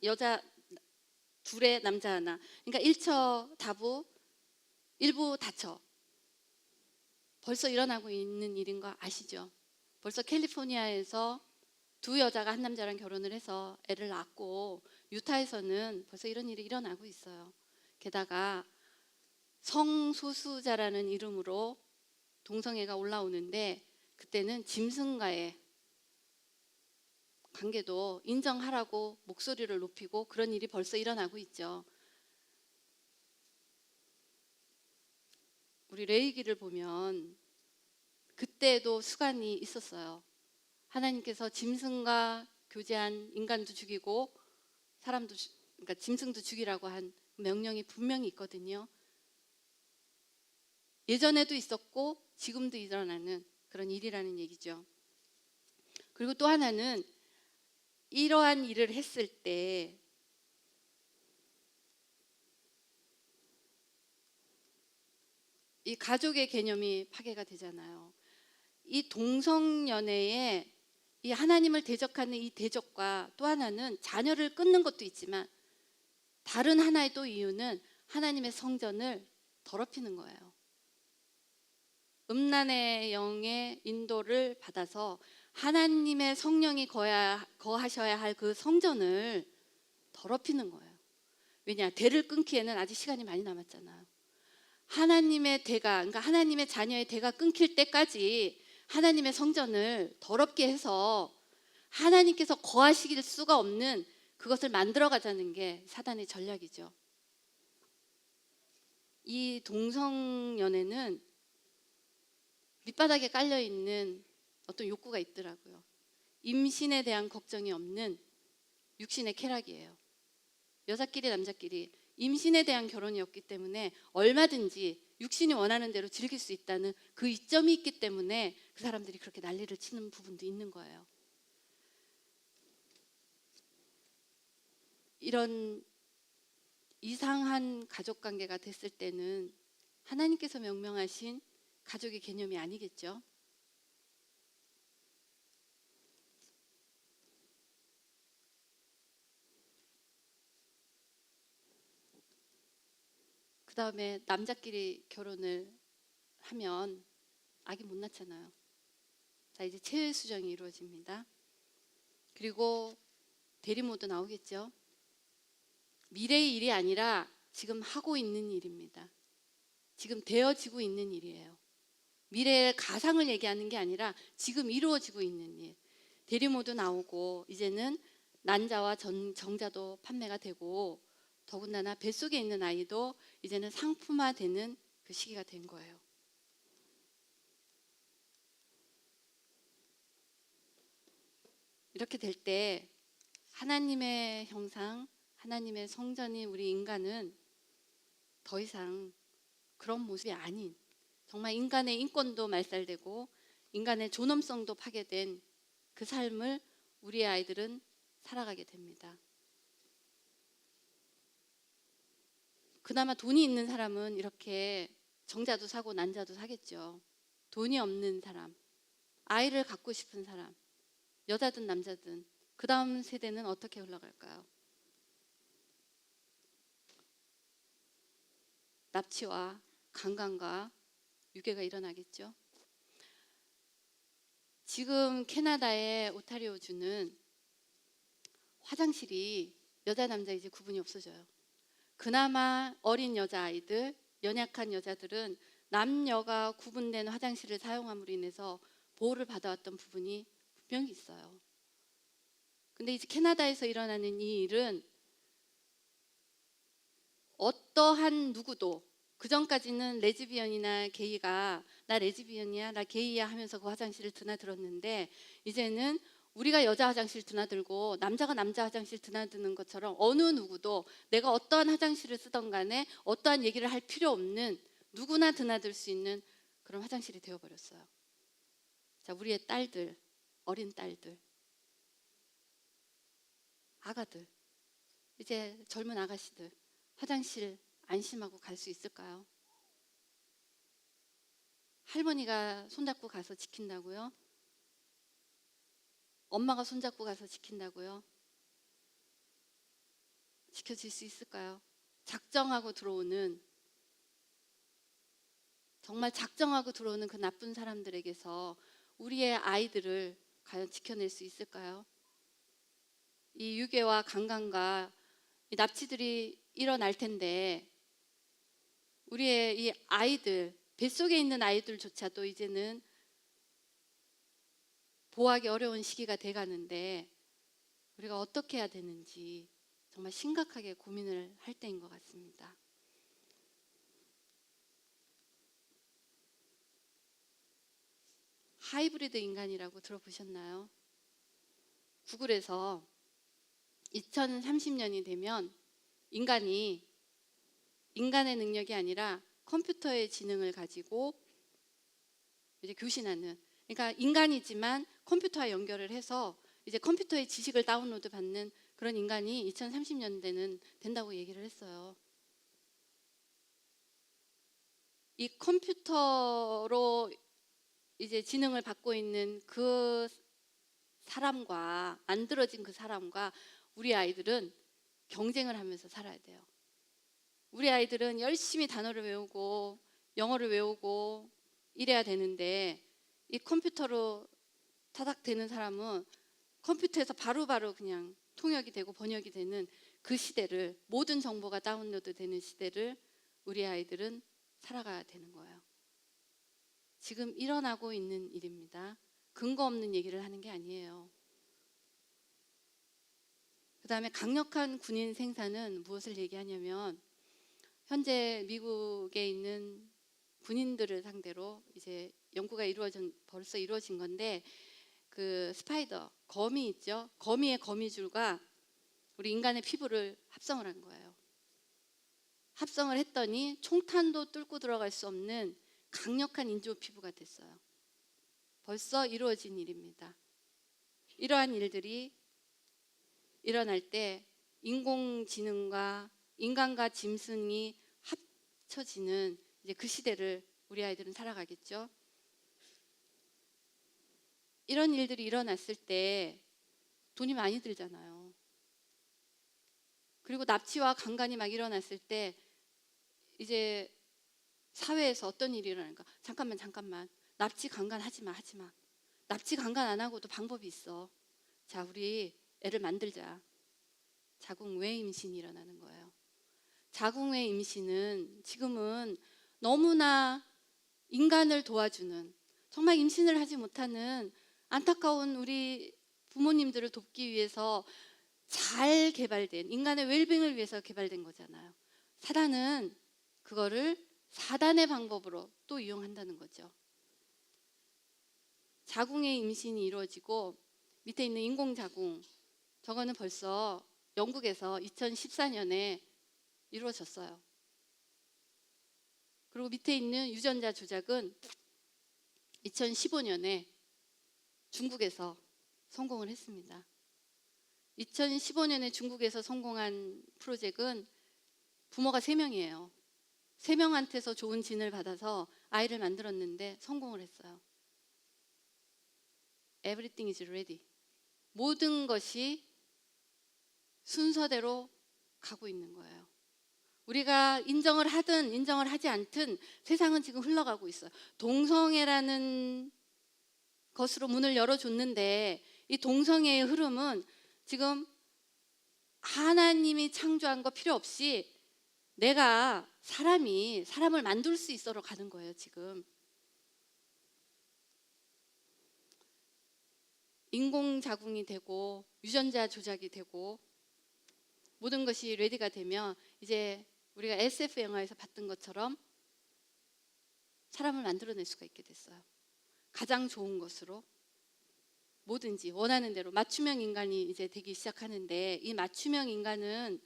여자 둘에 남자 하나, 그러니까 일처다부 일부 다처. 벌써 일어나고 있는 일인 거 아시죠? 벌써 캘리포니아에서 두 여자가 한 남자랑 결혼을 해서 애를 낳고, 유타에서는 벌써 이런 일이 일어나고 있어요. 게다가 성소수자라는 이름으로 동성애가 올라오는데, 그때는 짐승과의 관계도 인정하라고 목소리를 높이고 그런 일이 벌써 일어나고 있죠. 우리 레위기를 보면 그때도 수간이 있었어요. 하나님께서 짐승과 교제한 인간도 죽이고 사람도, 그러니까 짐승도 죽이라고 한 명령이 분명히 있거든요. 예전에도 있었고 지금도 일어나는 그런 일이라는 얘기죠. 그리고 또 하나는, 이러한 일을 했을 때 이 가족의 개념이 파괴가 되잖아요. 이 동성연애에 이 하나님을 대적하는 이 대적과, 또 하나는 자녀를 끊는 것도 있지만 다른 하나의 또 이유는 하나님의 성전을 더럽히는 거예요. 음란의 영의 인도를 받아서 하나님의 성령이 거하셔야 할 그 성전을 더럽히는 거예요. 왜냐? 대를 끊기에는 아직 시간이 많이 남았잖아요. 하나님의 대가, 그러니까 하나님의 자녀의 대가 끊길 때까지 하나님의 성전을 더럽게 해서 하나님께서 거하실 수가 없는 그것을 만들어 가자는 게 사단의 전략이죠. 이 동성연애는 밑바닥에 깔려 있는 어떤 욕구가 있더라고요. 임신에 대한 걱정이 없는 육신의 쾌락이에요. 여자끼리 남자끼리 임신에 대한 결혼이었기 때문에 얼마든지 육신이 원하는 대로 즐길 수 있다는 그 이점이 있기 때문에 그 사람들이 그렇게 난리를 치는 부분도 있는 거예요. 이런 이상한 가족관계가 됐을 때는 하나님께서 명명하신 가족의 개념이 아니겠죠. 그 다음에 남자끼리 결혼을 하면 아기 못 낳잖아요. 자, 이제 체외 수정이 이루어집니다. 그리고 대리모도 나오겠죠. 미래의 일이 아니라 지금 하고 있는 일입니다. 지금 되어지고 있는 일이에요. 미래의 가상을 얘기하는 게 아니라 지금 이루어지고 있는 일. 대리모도 나오고, 이제는 난자와 정자도 판매가 되고, 더군다나 뱃속에 있는 아이도 이제는 상품화되는 그 시기가 된 거예요. 이렇게 될 때 하나님의 형상, 하나님의 성전인 우리 인간은 더 이상 그런 모습이 아닌, 정말 인간의 인권도 말살되고 인간의 존엄성도 파괴된 그 삶을 우리의 아이들은 살아가게 됩니다. 그나마 돈이 있는 사람은 이렇게 정자도 사고 난자도 사겠죠. 돈이 없는 사람, 아이를 갖고 싶은 사람, 여자든 남자든 그 다음 세대는 어떻게 흘러갈까요? 납치와 강간과 유괴가 일어나겠죠. 지금 캐나다의 오타리오주는 화장실이 여자 남자 이제 구분이 없어져요. 그나마 어린 여자아이들, 연약한 여자들은 남녀가 구분된 화장실을 사용함으로 인해서 보호를 받아왔던 부분이 분명히 있어요. 근데 이제 캐나다에서 일어나는 이 일은 어떠한 누구도, 그전까지는 레즈비언이나 게이가 나 레즈비언이야, 나 게이야 하면서 그 화장실을 드나들었는데, 이제는 우리가 여자 화장실 드나들고 남자가 남자 화장실 드나드는 것처럼 어느 누구도 내가 어떠한 화장실을 쓰던 간에 어떠한 얘기를 할 필요 없는, 누구나 드나들 수 있는 그런 화장실이 되어버렸어요. 자, 우리의 딸들, 어린 딸들, 아가들, 이제 젊은 아가씨들 화장실 안심하고 갈 수 있을까요? 할머니가 손잡고 가서 지킨다고요? 엄마가 손잡고 가서 지킨다고요? 지켜질 수 있을까요? 작정하고 들어오는, 정말 작정하고 들어오는 그 나쁜 사람들에게서 우리의 아이들을 과연 지켜낼 수 있을까요? 이 유괴와 강간과 이 납치들이 일어날 텐데, 우리의 이 아이들, 뱃속에 있는 아이들조차도 이제는 보호하기 어려운 시기가 돼가는데 우리가 어떻게 해야 되는지 정말 심각하게 고민을 할 때인 것 같습니다. 하이브리드 인간이라고 들어보셨나요? 구글에서 2030년이 되면 인간의 능력이 아니라 컴퓨터의 지능을 가지고 이제 교신하는, 그러니까 인간이지만 컴퓨터와 연결을 해서 이제 컴퓨터의 지식을 다운로드 받는 그런 인간이 2030년대는 된다고 얘기를 했어요. 이 컴퓨터로 이제 지능을 받고 있는 그 사람과, 만들어진 그 사람과 우리 아이들은 경쟁을 하면서 살아야 돼요. 우리 아이들은 열심히 단어를 외우고 영어를 외우고 이래야 되는데, 이 컴퓨터로 타닥되는 사람은 컴퓨터에서 바로바로 그냥 통역이 되고 번역이 되는 그 시대를, 모든 정보가 다운로드 되는 시대를 우리 아이들은 살아가야 되는 거예요. 지금 일어나고 있는 일입니다. 근거 없는 얘기를 하는 게 아니에요. 그 다음에 강력한 군인 생산은 무엇을 얘기하냐면, 현재 미국에 있는 군인들을 상대로 이제 연구가 벌써 이루어진 건데, 그 스파이더, 거미 있죠? 거미의 거미줄과 우리 인간의 피부를 합성을 한 거예요. 합성을 했더니 총탄도 뚫고 들어갈 수 없는 강력한 인조 피부가 됐어요. 벌써 이루어진 일입니다. 이러한 일들이 일어날 때 인공지능과 인간과 짐승이 합쳐지는 이제 그 시대를 우리 아이들은 살아가겠죠. 이런 일들이 일어났을 때 돈이 많이 들잖아요. 그리고 납치와 강간이 막 일어났을 때 이제 사회에서 어떤 일이 일어나는가? 잠깐만. 납치 강간 하지 마. 납치 강간 안 하고도 방법이 있어. 자, 우리 애를 만들자. 자궁외 임신이 일어나는 거예요. 자궁외 임신은 지금은 너무나 인간을 도와주는, 정말 임신을 하지 못하는 안타까운 우리 부모님들을 돕기 위해서 잘 개발된, 인간의 웰빙을 위해서 개발된 거잖아요. 사단은 그거를 사단의 방법으로 또 이용한다는 거죠. 자궁의 임신이 이루어지고 밑에 있는 인공자궁, 저거는 벌써 영국에서 2014년에 이루어졌어요. 그리고 밑에 있는 유전자 조작은 2015년에 중국에서 성공을 했습니다. 2015년에 중국에서 성공한 프로젝트는 부모가 3명이에요. 3명한테서 좋은 진을 받아서 아이를 만들었는데 성공을 했어요. Everything is ready. 모든 것이 순서대로 가고 있는 거예요. 우리가 인정을 하든 인정을 하지 않든 세상은 지금 흘러가고 있어요. 동성애라는 것으로 문을 열어줬는데 이 동성애의 흐름은 지금 하나님이 창조한 거 필요 없이 내가 사람을 만들 수 있어로 가는 거예요. 지금 인공자궁이 되고 유전자 조작이 되고 모든 것이 레디가 되면 이제 우리가 SF 영화에서 봤던 것처럼 사람을 만들어낼 수가 있게 됐어요. 가장 좋은 것으로 뭐든지 원하는 대로 맞춤형 인간이 이제 되기 시작하는데, 이 맞춤형 인간은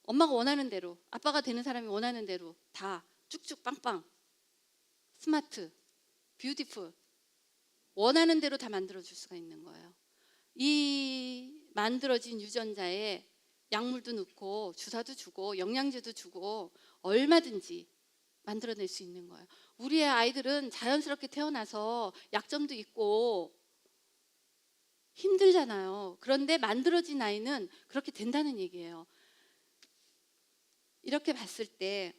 엄마가 원하는 대로, 아빠가 되는 사람이 원하는 대로 다 쭉쭉 빵빵, 스마트, 뷰티풀, 원하는 대로 다 만들어줄 수가 있는 거예요. 이 만들어진 유전자에 약물도 넣고 주사도 주고 영양제도 주고 얼마든지 만들어낼 수 있는 거예요. 우리의 아이들은 자연스럽게 태어나서 약점도 있고 힘들잖아요. 그런데 만들어진 아이는 그렇게 된다는 얘기예요. 이렇게 봤을 때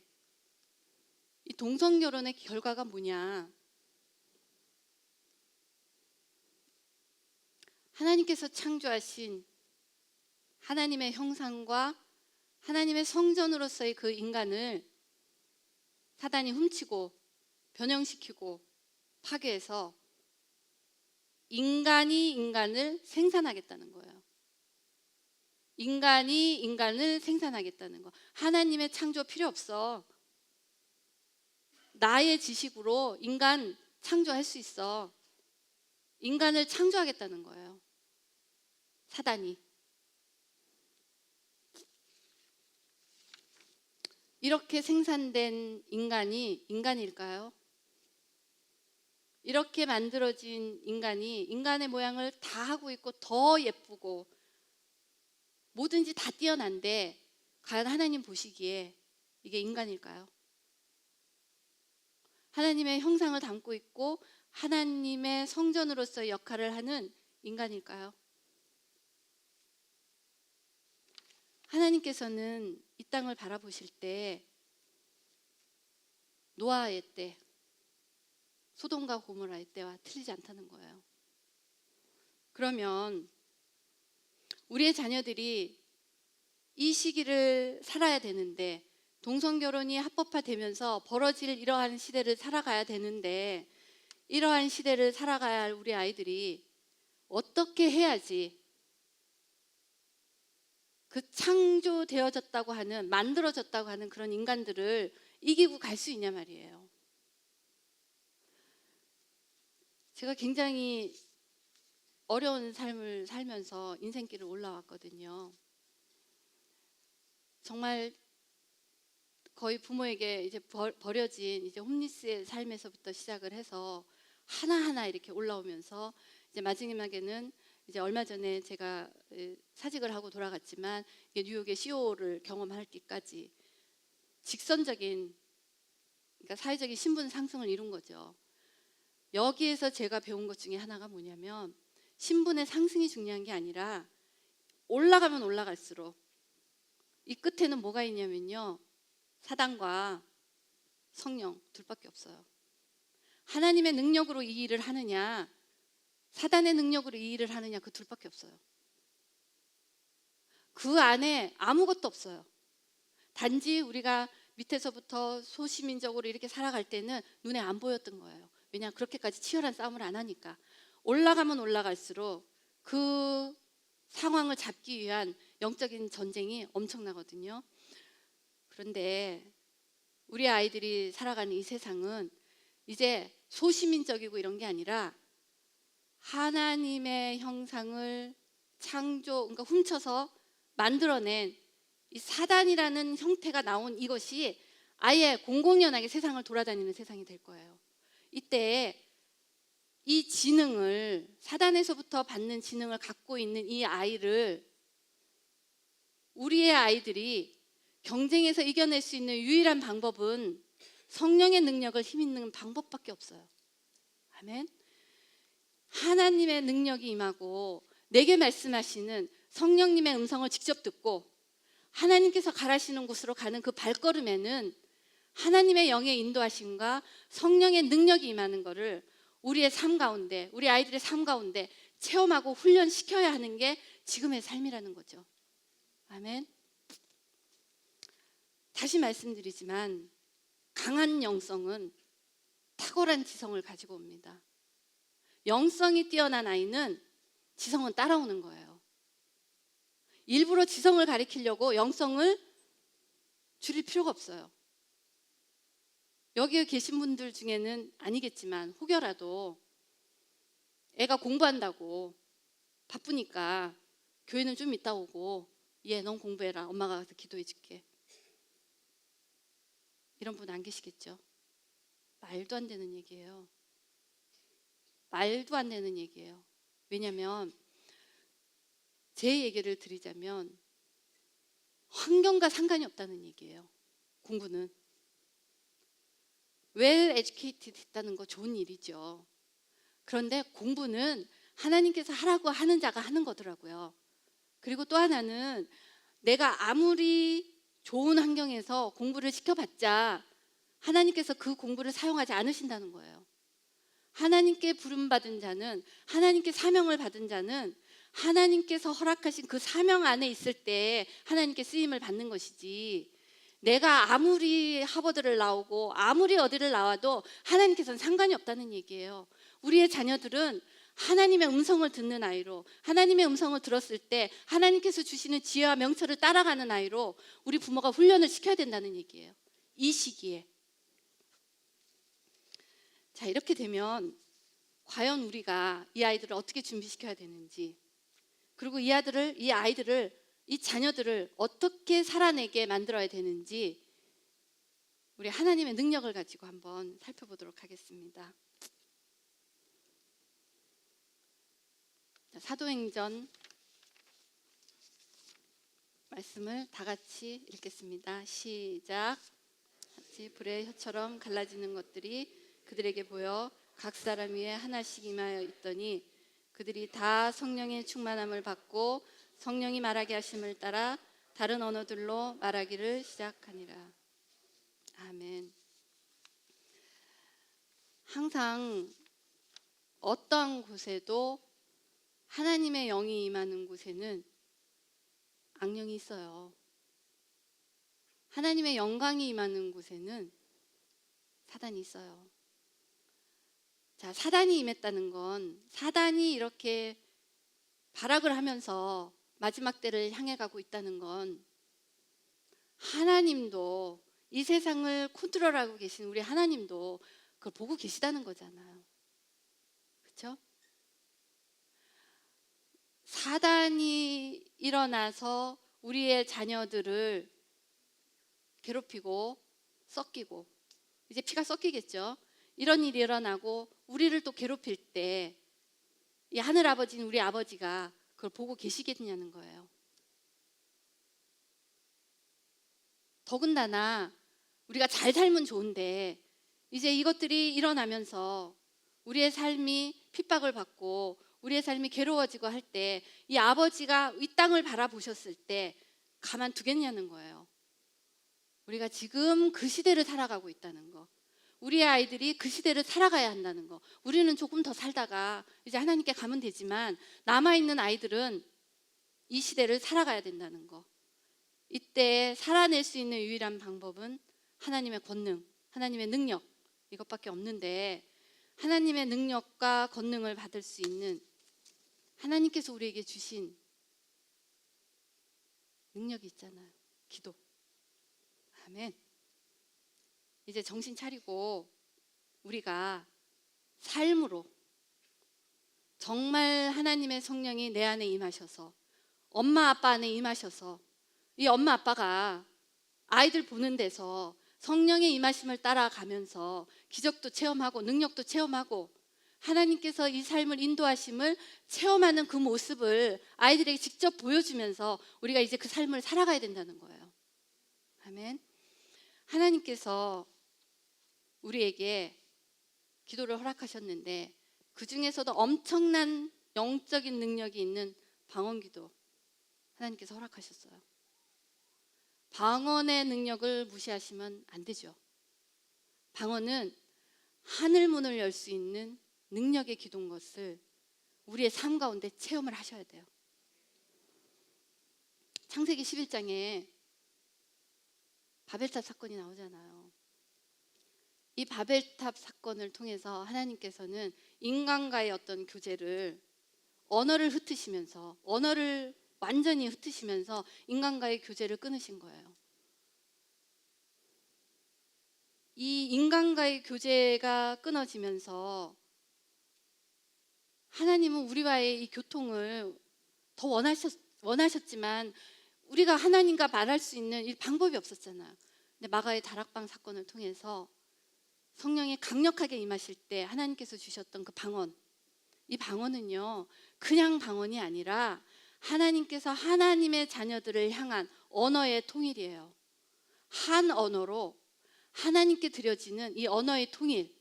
이 동성결혼의 결과가 뭐냐? 하나님께서 창조하신 하나님의 형상과 하나님의 성전으로서의 그 인간을 사단이 훔치고 변형시키고 파괴해서 인간이 인간을 생산하겠다는 거예요. 인간이 인간을 생산하겠다는 거. 하나님의 창조 필요 없어. 나의 지식으로 인간 창조할 수 있어. 인간을 창조하겠다는 거예요. 사단이. 이렇게 생산된 인간이 인간일까요? 이렇게 만들어진 인간이 인간의 모양을 다 하고 있고 더 예쁘고 뭐든지 다 뛰어난데 과연 하나님 보시기에 이게 인간일까요? 하나님의 형상을 담고 있고 하나님의 성전으로서의 역할을 하는 인간일까요? 하나님께서는 이 땅을 바라보실 때 노아의 때, 소돔과 고모라의 때와 틀리지 않다는 거예요. 그러면 우리의 자녀들이 이 시기를 살아야 되는데, 동성결혼이 합법화되면서 벌어질 이러한 시대를 살아가야 되는데, 이러한 시대를 살아가야 할 우리 아이들이 어떻게 해야지 그 창조되어졌다고 하는, 만들어졌다고 하는 그런 인간들을 이기고 갈 수 있냐 말이에요. 제가 굉장히 어려운 삶을 살면서 인생길을 올라왔거든요. 정말 거의 부모에게 이제 버려진 이제 홈리스의 삶에서부터 시작을 해서 하나하나 이렇게 올라오면서 이제 마지막에는 이제 얼마 전에 제가 사직을 하고 돌아갔지만 뉴욕의 CEO를 경험하기까지 직선적인, 그러니까 사회적인 신분 상승을 이룬 거죠. 여기에서 제가 배운 것 중에 하나가 뭐냐면, 신분의 상승이 중요한 게 아니라 올라가면 올라갈수록 이 끝에는 뭐가 있냐면요, 사단과 성령 둘밖에 없어요. 하나님의 능력으로 이 일을 하느냐, 사단의 능력으로 이 일을 하느냐, 그 둘밖에 없어요. 그 안에 아무것도 없어요. 단지 우리가 밑에서부터 소시민적으로 이렇게 살아갈 때는 눈에 안 보였던 거예요. 왜냐하면 그렇게까지 치열한 싸움을 안 하니까. 올라가면 올라갈수록 그 상황을 잡기 위한 영적인 전쟁이 엄청나거든요. 그런데 우리 아이들이 살아가는 이 세상은 이제 소시민적이고 이런 게 아니라 하나님의 형상을 그러니까 훔쳐서 만들어낸 이 사단이라는 형태가 나온 이것이 아예 공공연하게 세상을 돌아다니는 세상이 될 거예요. 이때 이 지능을, 사단에서부터 받는 지능을 갖고 있는 이 아이를, 우리의 아이들이 경쟁에서 이겨낼 수 있는 유일한 방법은 성령의 능력을 힘있는 방법밖에 없어요. 아멘. 하나님의 능력이 임하고 내게 말씀하시는 성령님의 음성을 직접 듣고 하나님께서 가라시는 곳으로 가는 그 발걸음에는 하나님의 영의 인도하심과 성령의 능력이 임하는 것을 우리의 삶 가운데, 우리 아이들의 삶 가운데 체험하고 훈련시켜야 하는 게 지금의 삶이라는 거죠. 아멘. 다시 말씀드리지만 강한 영성은 탁월한 지성을 가지고 옵니다. 영성이 뛰어난 아이는 지성은 따라오는 거예요. 일부러 지성을 가리키려고 영성을 줄일 필요가 없어요. 여기에 계신 분들 중에는 아니겠지만 혹여라도 애가 공부한다고 바쁘니까 교회는 좀 이따 오고 얘 넌 공부해라, 엄마가 가서 기도해 줄게, 이런 분 안 계시겠죠? 말도 안 되는 얘기예요. 말도 안 되는 얘기예요. 왜냐하면 제 얘기를 드리자면 환경과 상관이 없다는 얘기예요. 공부는 well educated 했다는 거 좋은 일이죠. 그런데 공부는 하나님께서 하라고 하는 자가 하는 거더라고요. 그리고 또 하나는 내가 아무리 좋은 환경에서 공부를 시켜봤자 하나님께서 그 공부를 사용하지 않으신다는 거예요. 하나님께 부름받은 자는, 하나님께 사명을 받은 자는 하나님께서 허락하신 그 사명 안에 있을 때 하나님께 쓰임을 받는 것이지, 내가 아무리 하버드를 나오고 아무리 어디를 나와도 하나님께서는 상관이 없다는 얘기예요. 우리의 자녀들은 하나님의 음성을 듣는 아이로, 하나님의 음성을 들었을 때 하나님께서 주시는 지혜와 명철을 따라가는 아이로 우리 부모가 훈련을 시켜야 된다는 얘기예요. 이 시기에. 자, 이렇게 되면 과연 우리가 이 아이들을 어떻게 준비시켜야 되는지, 그리고 이 아이들을, 이 자녀들을 어떻게 살아내게 만들어야 되는지 우리 하나님의 능력을 가지고 한번 살펴보도록 하겠습니다. 사도행전 말씀을 다 같이 읽겠습니다. 시작. 같이 불의 혀처럼 갈라지는 것들이 그들에게 보여 각 사람 위에 하나씩 임하여 있더니 그들이 다 성령의 충만함을 받고 성령이 말하게 하심을 따라 다른 언어들로 말하기를 시작하니라. 아멘. 항상 어떠한 곳에도 하나님의 영이 임하는 곳에는 악령이 있어요. 하나님의 영광이 임하는 곳에는 사단이 있어요. 자, 사단이 임했다는 건, 사단이 이렇게 발악을 하면서 마지막 때를 향해 가고 있다는 건, 하나님도, 이 세상을 컨트롤하고 계신 우리 하나님도 그걸 보고 계시다는 거잖아요. 그렇죠? 사단이 일어나서 우리의 자녀들을 괴롭히고 섞이고, 이제 피가 섞이겠죠. 이런 일이 일어나고 우리를 또 괴롭힐 때 이 하늘아버지는, 우리 아버지가 그걸 보고 계시겠냐는 거예요. 더군다나 우리가 잘 살면 좋은데 이제 이것들이 일어나면서 우리의 삶이 핍박을 받고 우리의 삶이 괴로워지고 할 때 이 아버지가 이 땅을 바라보셨을 때 가만 두겠냐는 거예요. 우리가 지금 그 시대를 살아가고 있다는 거, 우리의 아이들이 그 시대를 살아가야 한다는 거. 우리는 조금 더 살다가 이제 하나님께 가면 되지만 남아있는 아이들은 이 시대를 살아가야 된다는 거. 이때 살아낼 수 있는 유일한 방법은 하나님의 권능, 하나님의 능력, 이것밖에 없는데, 하나님의 능력과 권능을 받을 수 있는 하나님께서 우리에게 주신 능력이 있잖아요. 기도. 아멘. 이제 정신 차리고 우리가 삶으로 정말 하나님의 성령이 내 안에 임하셔서, 엄마 아빠 안에 임하셔서, 이 엄마 아빠가 아이들 보는 데서 성령의 임하심을 따라가면서 기적도 체험하고 능력도 체험하고 하나님께서 이 삶을 인도하심을 체험하는 그 모습을 아이들에게 직접 보여주면서 우리가 이제 그 삶을 살아가야 된다는 거예요. 아멘. 하나님께서 우리에게 기도를 허락하셨는데 그 중에서도 엄청난 영적인 능력이 있는 방언기도 하나님께서 허락하셨어요. 방언의 능력을 무시하시면 안 되죠. 방언은 하늘 문을 열 수 있는 능력의 기도인 것을 우리의 삶 가운데 체험을 하셔야 돼요. 창세기 11장에 바벨탑 사건이 나오잖아요. 이 바벨탑 사건을 통해서 하나님께서는 인간과의 어떤 교제를 언어를 흩으시면서, 언어를 완전히 흩으시면서 인간과의 교제를 끊으신 거예요. 이 인간과의 교제가 끊어지면서 하나님은 우리와의 이 교통을 더 원하셨지만 우리가 하나님과 말할 수 있는 이 방법이 없었잖아요. 근데 마가의 다락방 사건을 통해서 성령이 강력하게 임하실 때 하나님께서 주셨던 그 방언, 이 방언은요 그냥 방언이 아니라 하나님께서 하나님의 자녀들을 향한 언어의 통일이에요. 한 언어로 하나님께 드려지는 이 언어의 통일.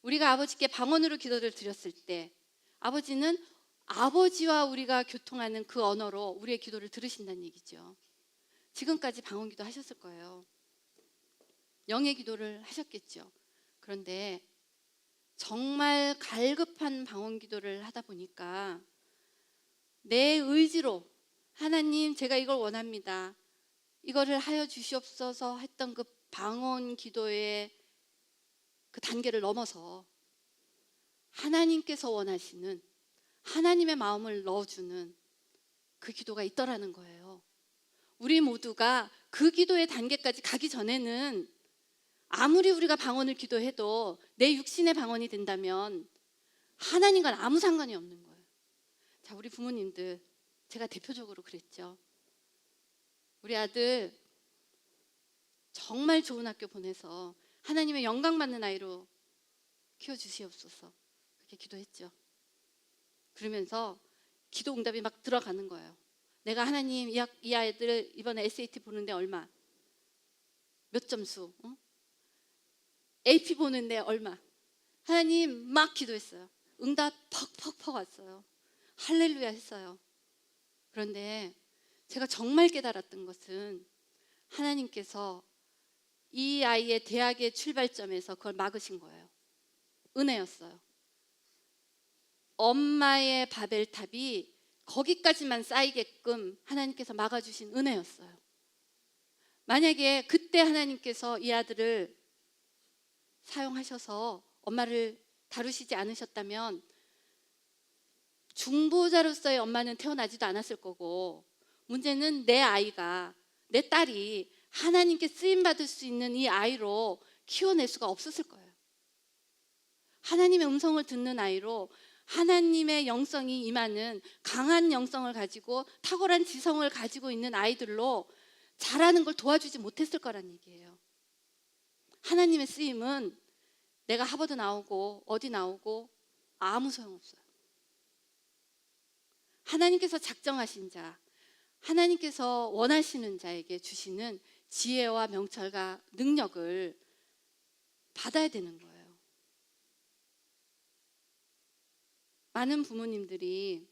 우리가 아버지께 방언으로 기도를 드렸을 때 아버지는 아버지와 우리가 교통하는 그 언어로 우리의 기도를 들으신다는 얘기죠. 지금까지 방언 기도 하셨을 거예요. 영의 기도를 하셨겠죠. 그런데 정말 갈급한 방언 기도를 하다 보니까 내 의지로 하나님 제가 이걸 원합니다. 이거를 하여 주시옵소서 했던 그 방언 기도의 그 단계를 넘어서 하나님께서 원하시는 하나님의 마음을 넣어주는 그 기도가 있더라는 거예요. 우리 모두가 그 기도의 단계까지 가기 전에는 아무리 우리가 방언을 기도해도 내 육신의 방언이 된다면 하나님과는 아무 상관이 없는 거예요. 자, 우리 부모님들 제가 대표적으로 그랬죠. 우리 아들 정말 좋은 학교 보내서 하나님의 영광받는 아이로 키워주시옵소서 그렇게 기도했죠. 그러면서 기도 응답이 막 들어가는 거예요. 내가 하나님 이 아이들 이번에 SAT 보는데 얼마? 몇 점수? AP 보는데 얼마? 하나님 막 기도했어요. 응답 퍽퍽퍽 왔어요. 할렐루야 했어요. 그런데 제가 정말 깨달았던 것은 하나님께서 이 아이의 대학의 출발점에서 그걸 막으신 거예요. 은혜였어요. 엄마의 바벨탑이 거기까지만 쌓이게끔 하나님께서 막아주신 은혜였어요. 만약에 그때 하나님께서 이 아들을 사용하셔서 엄마를 다루시지 않으셨다면 중보자로서의 엄마는 태어나지도 않았을 거고, 문제는 내 아이가, 내 딸이 하나님께 쓰임받을 수 있는 이 아이로 키워낼 수가 없었을 거예요. 하나님의 음성을 듣는 아이로, 하나님의 영성이 임하는 강한 영성을 가지고 탁월한 지성을 가지고 있는 아이들로 자라는 걸 도와주지 못했을 거란 얘기예요. 하나님의 쓰임은 내가 하버드 나오고 어디 나오고 아무 소용없어요. 하나님께서 작정하신 자, 하나님께서 원하시는 자에게 주시는 지혜와 명철과 능력을 받아야 되는 거예요. 많은 부모님들이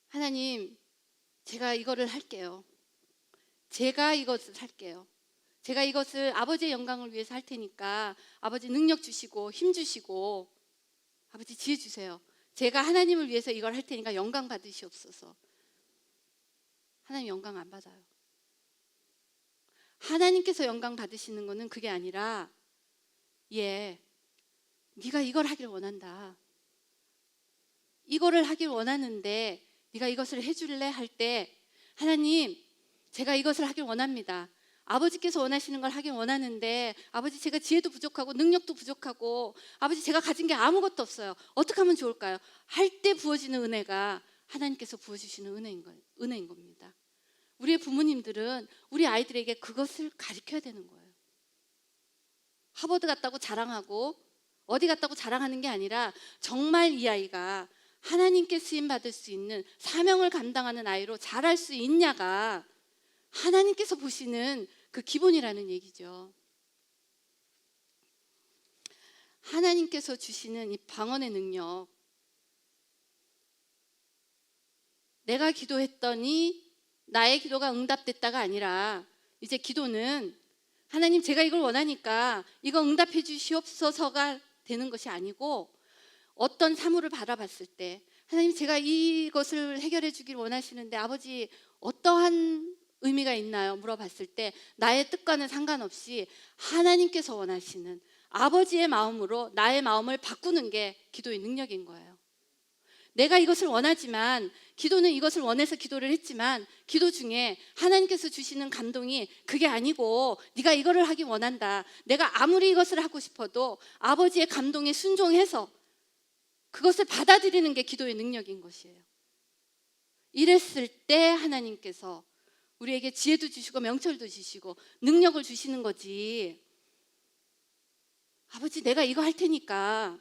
하나님, 제가 이거를 할게요. 제가 이것을 할게요. 제가 이것을 아버지의 영광을 위해서 할 테니까 아버지 능력 주시고 힘 주시고 아버지 지혜 주세요. 제가 하나님을 위해서 이걸 할 테니까 영광 받으시옵소서. 하나님 영광 안 받아요. 하나님께서 영광 받으시는 거는 그게 아니라 네가 이걸 하길 원한다. 이거를 하길 원하는데 네가 이것을 해줄래? 할 때 하나님 제가 이것을 하길 원합니다. 아버지께서 원하시는 걸 하길 원하는데 아버지 제가 지혜도 부족하고 능력도 부족하고 아버지 제가 가진 게 아무것도 없어요. 어떻게 하면 좋을까요? 할 때 부어지는 은혜가 하나님께서 부어주시는 은혜인 겁니다. 우리의 부모님들은 우리 아이들에게 그것을 가르쳐야 되는 거예요. 하버드 갔다고 자랑하고 어디 갔다고 자랑하는 게 아니라 정말 이 아이가 하나님께 쓰임받을 수 있는 사명을 감당하는 아이로 자랄 수 있냐가 하나님께서 보시는 그 기본이라는 얘기죠. 하나님께서 주시는 이 방언의 능력, 내가 기도했더니 나의 기도가 응답됐다가 아니라 이제 기도는 하나님 제가 이걸 원하니까 이거 응답해 주시옵소서가 되는 것이 아니고 어떤 사물을 바라봤을 때 하나님 제가 이것을 해결해 주길 원하시는데 아버지 어떠한 의미가 있나요? 물어봤을 때 나의 뜻과는 상관없이 하나님께서 원하시는 아버지의 마음으로 나의 마음을 바꾸는 게 기도의 능력인 거예요. 내가 이것을 원하지만 기도는 이것을 원해서 기도를 했지만 기도 중에 하나님께서 주시는 감동이 그게 아니고 네가 이거를 하기 원한다. 내가 아무리 이것을 하고 싶어도 아버지의 감동에 순종해서 그것을 받아들이는 게 기도의 능력인 것이에요. 이랬을 때 하나님께서 우리에게 지혜도 주시고 명철도 주시고 능력을 주시는 거지. 아버지 내가 이거 할 테니까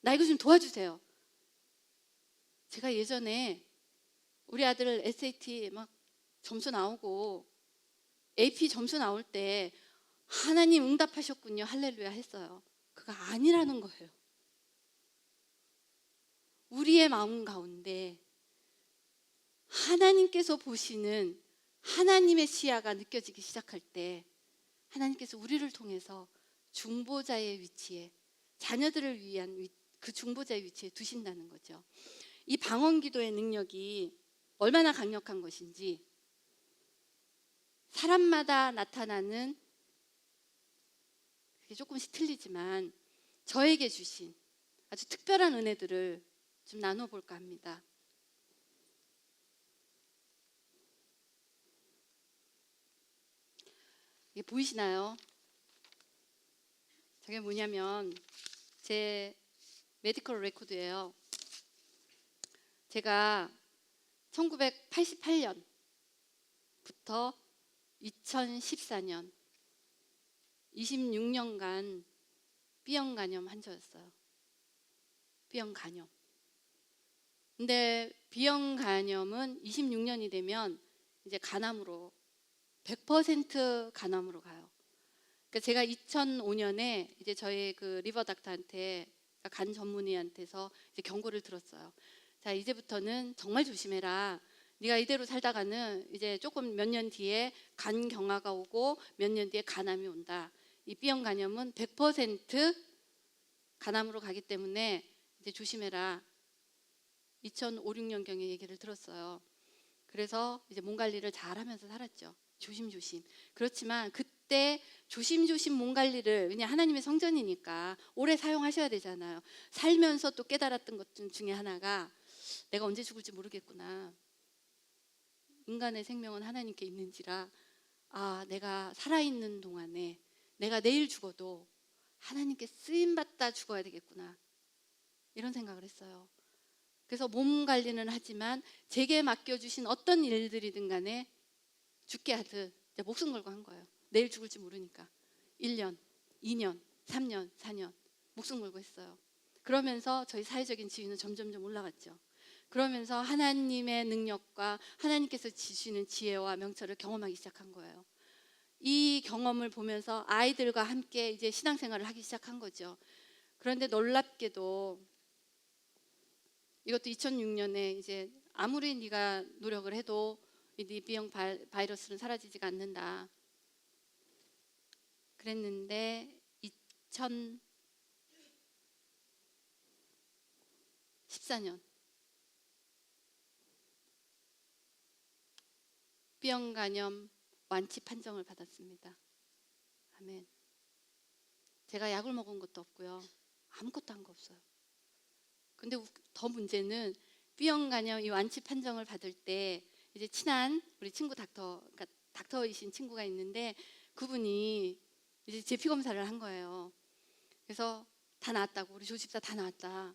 나 이거 좀 도와주세요. 제가 예전에 우리 아들 SAT 막 점수 나오고 AP 점수 나올 때 하나님 응답하셨군요 할렐루야 했어요. 그거 아니라는 거예요. 우리의 마음 가운데 하나님께서 보시는 하나님의 시야가 느껴지기 시작할 때 하나님께서 우리를 통해서 중보자의 위치에 자녀들을 위한 그 중보자의 위치에 두신다는 거죠. 이 방언기도의 능력이 얼마나 강력한 것인지 사람마다 나타나는 그게 조금씩 틀리지만 저에게 주신 아주 특별한 은혜들을 좀 나눠볼까 합니다. 이게 보이시나요? 저게 뭐냐면 제 메디컬 레코드예요. 제가 1988년부터 2014년 26년간 B형 간염 환자였어요. B형 간염. 근데 B형 간염은 26년이 되면 이제 간암으로 100% 간암으로 가요. 그러니까 제가 2005년에 이제 저희 그 리버 닥터한테 간 전문의한테서 이제 경고를 들었어요. 자, 이제부터는 정말 조심해라. 네가 이대로 살다가는 이제 조금 몇 년 뒤에 간 경화가 오고 몇 년 뒤에 간암이 온다. 이 B형 간염은 100% 간암으로 가기 때문에 이제 조심해라. 2005, 6년경에 얘기를 들었어요. 그래서 이제 몸 관리를 잘 하면서 살았죠. 조심조심. 그렇지만 그때 조심조심 몸 관리를 그냥 하나님의 성전이니까 오래 사용하셔야 되잖아요. 살면서 또 깨달았던 것 중에 하나가 내가 언제 죽을지 모르겠구나. 인간의 생명은 하나님께 있는지라 내가 살아있는 동안에 내가 내일 죽어도 하나님께 쓰임받다 죽어야 되겠구나. 이런 생각을 했어요. 그래서 몸 관리는 하지만 제게 맡겨주신 어떤 일들이든 간에 죽게 하듯 목숨 걸고 한 거예요. 내일 죽을지 모르니까 1년, 2년, 3년, 4년 목숨 걸고 했어요. 그러면서 저희 사회적인 지위는 점점점 올라갔죠. 그러면서 하나님의 능력과 하나님께서 주시는 지혜와 명철을 경험하기 시작한 거예요. 이 경험을 보면서 아이들과 함께 이제 신앙생활을 하기 시작한 거죠. 그런데 놀랍게도 이것도 2006년에 이제 아무리 네가 노력을 해도 이 B형 바이러스는 사라지지가 않는다. 그랬는데 2014년 B형 간염 완치 판정을 받았습니다. 아멘. 제가 약을 먹은 것도 없고요. 아무것도 한 거 없어요. 근데 더 문제는 B형 간염 이 완치 판정을 받을 때 이제 친한 우리 친구 그러니까 닥터이신 친구가 있는데 그분이 이제 제피 검사를 한 거예요. 그래서 다 나았다고 우리 조 집사 다 나았다.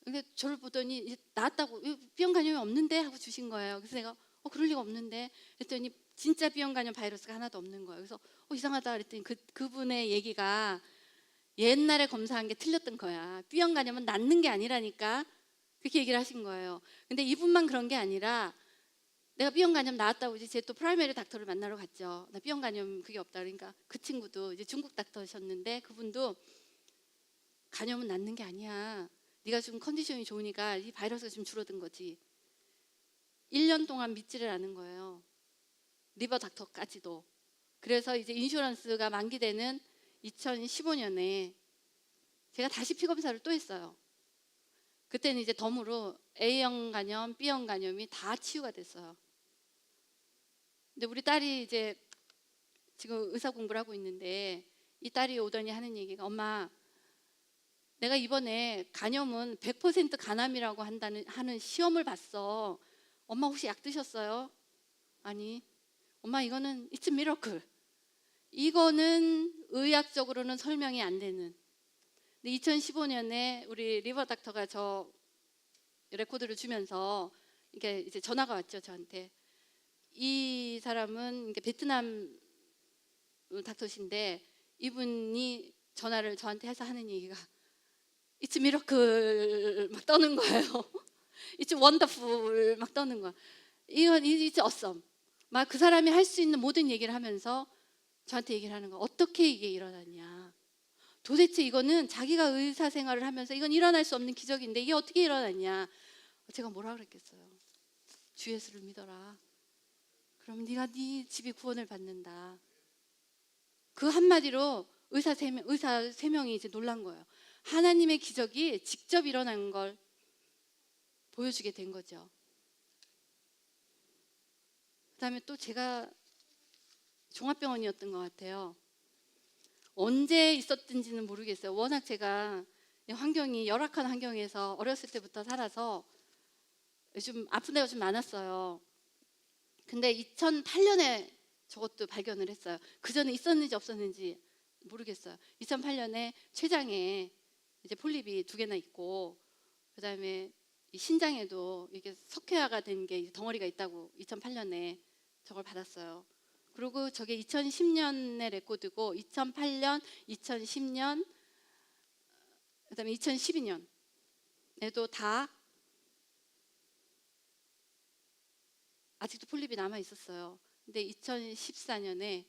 근데 저를 보더니 이제 나았다고 B형 간염이 없는데 하고 주신 거예요. 그래서 내가 그럴 리가 없는데 그랬더니 진짜 B형 간염 바이러스가 하나도 없는 거예요. 그래서 이상하다 그랬더니 그분의 얘기가 옛날에 검사한 게 틀렸던 거야. B형 간염은 낫는 게 아니라니까 그렇게 얘기를 하신 거예요. 근데 이분만 그런 게 아니라 내가 B형 간염 나았다고 이제 제 또 프라이머리 닥터를 만나러 갔죠. 나 B형 간염 그게 없다 그러니까 그 친구도 이제 중국 닥터셨는데 그분도 간염은 낫는 게 아니야. 네가 지금 컨디션이 좋으니까 이 바이러스가 좀 줄어든 거지. 1년 동안 믿지를 않은 거예요. 리버 닥터까지도. 그래서 이제 인슈런스가 만기되는 2015년에 제가 다시 피 검사를 또 했어요. 그때는 이제 덤으로 A형 간염, B형 간염이 다 치유가 됐어요. 근데 우리 딸이 이제 지금 의사 공부를 하고 있는데 이 딸이 오더니 하는 얘기가 엄마 내가 이번에 간염은 100% 간암이라고 하는 시험을 봤어. 엄마 혹시 약 드셨어요? 아니. 엄마 이거는 It's a miracle. 이거는 의학적으로는 설명이 안 되는. 근데 2015년에 우리 리버 닥터가 저 레코드를 주면서 이게 이제 전화가 왔죠 저한테. 이 사람은 베트남 닥터신데 이분이 전화를 저한테 해서 하는 얘기가 It's a miracle 막 떠는 거예요. It's wonderful 막 떠는 거야. 이건 It's awesome. 막 그 사람이 할 수 있는 모든 얘기를 하면서 저한테 얘기를 하는 거야. 어떻게 이게 일어났냐. 도대체 이거는 자기가 의사 생활을 하면서 이건 일어날 수 없는 기적인데 이게 어떻게 일어났냐. 제가 뭐라 그랬겠어요. 주 예수를 믿어라. 그럼 네가 네 집이 구원을 받는다. 그 한마디로 의사 세 명이 이제 놀란 거예요. 하나님의 기적이 직접 일어난 걸 보여주게 된 거죠. 그다음에 또 제가 종합병원이었던 것 같아요. 언제 있었든지는 모르겠어요. 워낙 제가 환경이 열악한 환경에서 어렸을 때부터 살아서 좀 아픈 데가 좀 많았어요. 근데 2008년에 저것도 발견을 했어요. 그 전에 있었는지 없었는지 모르겠어요. 2008년에 췌장에 이제 폴립이 2개나 있고, 그다음에 이 신장에도 이게 석회화가 된 게 덩어리가 있다고 2008년에 저걸 받았어요. 그리고 저게 2010년의 레코드고 2008년, 2010년, 그다음에 2012년에도 다 아직도 폴립이 남아 있었어요. 근데 2014년에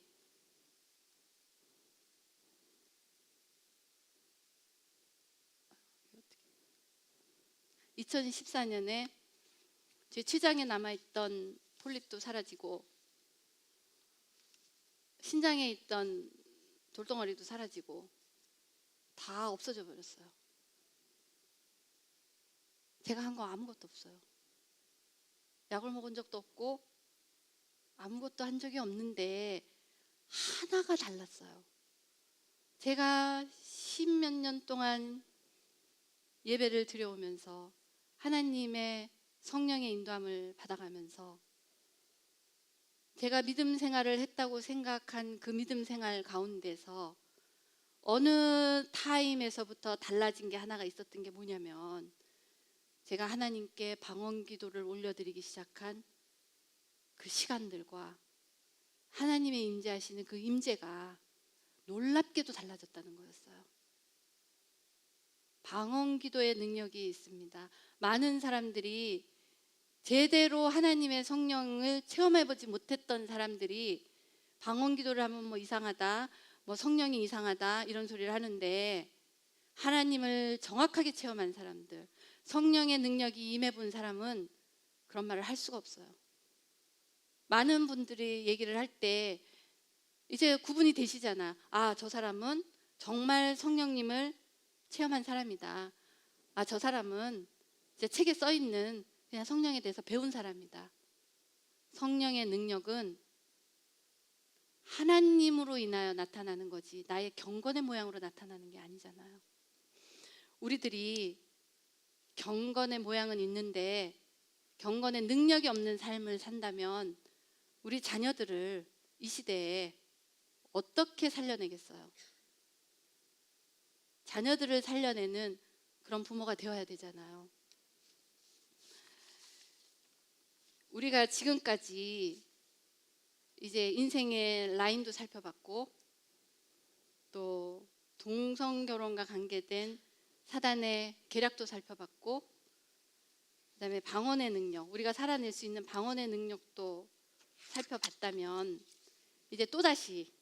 제 췌장에 남아있던 폴립도 사라지고 신장에 있던 돌덩어리도 사라지고 다 없어져 버렸어요. 제가 한 거 아무것도 없어요. 약을 먹은 적도 없고 아무것도 한 적이 없는데 하나가 달랐어요. 제가 10몇 년 동안 예배를 드려오면서 하나님의 성령의 인도함을 받아가면서 제가 믿음 생활을 했다고 생각한 그 믿음 생활 가운데서 어느 타임에서부터 달라진 게 하나가 있었던 게 뭐냐면 제가 하나님께 방언 기도를 올려드리기 시작한 그 시간들과 하나님의 임재하시는 그 임재가 놀랍게도 달라졌다는 거였어요. 방언 기도의 능력이 있습니다. 많은 사람들이 제대로 하나님의 성령을 체험해보지 못했던 사람들이 방언 기도를 하면 뭐 이상하다, 뭐 성령이 이상하다 이런 소리를 하는데 하나님을 정확하게 체험한 사람들, 성령의 능력이 임해본 사람은 그런 말을 할 수가 없어요. 많은 분들이 얘기를 할 때 이제 구분이 되시잖아. 아, 저 사람은 정말 성령님을 체험한 사람이다. 아, 저 사람은 이제 책에 써 있는 그냥 성령에 대해서 배운 사람이다. 성령의 능력은 하나님으로 인하여 나타나는 거지 나의 경건의 모양으로 나타나는 게 아니잖아요. 우리들이 경건의 모양은 있는데 경건의 능력이 없는 삶을 산다면 우리 자녀들을 이 시대에 어떻게 살려내겠어요? 자녀들을 살려내는 그런 부모가 되어야 되잖아요. 우리가 지금까지 이제 인생의 라인도 살펴봤고 또 동성결혼과 관계된 사단의 계략도 살펴봤고 그다음에 방언의 능력, 우리가 살아낼 수 있는 방언의 능력도 살펴봤다면 이제 또다시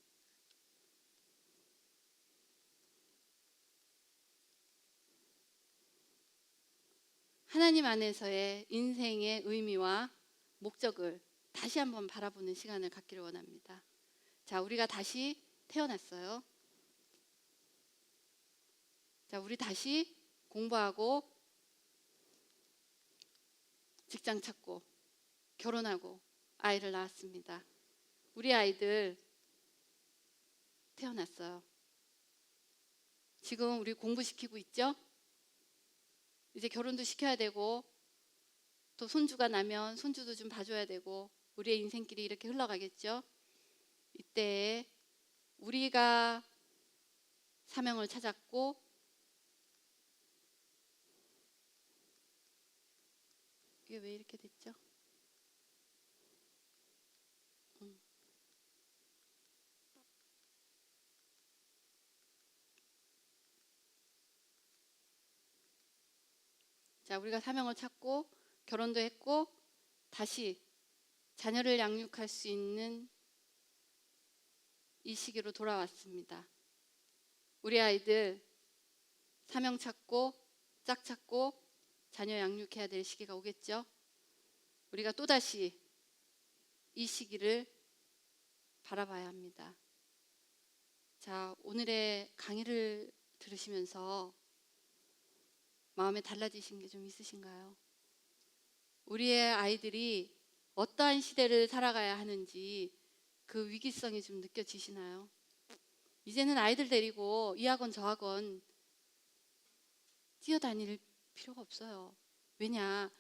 하나님 안에서의 인생의 의미와 목적을 다시 한번 바라보는 시간을 갖기를 원합니다. 자, 우리가 다시 태어났어요. 자, 우리 다시 공부하고 직장 찾고 결혼하고 아이를 낳았습니다. 우리 아이들 태어났어요. 지금 우리 공부시키고 있죠? 이제 결혼도 시켜야 되고 또 손주가 나면 손주도 좀 봐줘야 되고 우리의 인생길이 이렇게 흘러가겠죠? 이때 우리가 사명을 찾았고 이게 왜 이렇게 됐죠? 자, 우리가 사명을 찾고 결혼도 했고 다시 자녀를 양육할 수 있는 이 시기로 돌아왔습니다. 우리 아이들 사명 찾고 짝 찾고 자녀 양육해야 될 시기가 오겠죠. 우리가 또다시 이 시기를 바라봐야 합니다. 자, 오늘의 강의를 들으시면서 마음에 달라지신 게 좀 있으신가요? 우리의 아이들이 어떠한 시대를 살아가야 하는지 그 위기성이 좀 느껴지시나요? 이제는 아이들 데리고 이 학원 저 학원 뛰어다닐 필요가 없어요. 왜냐?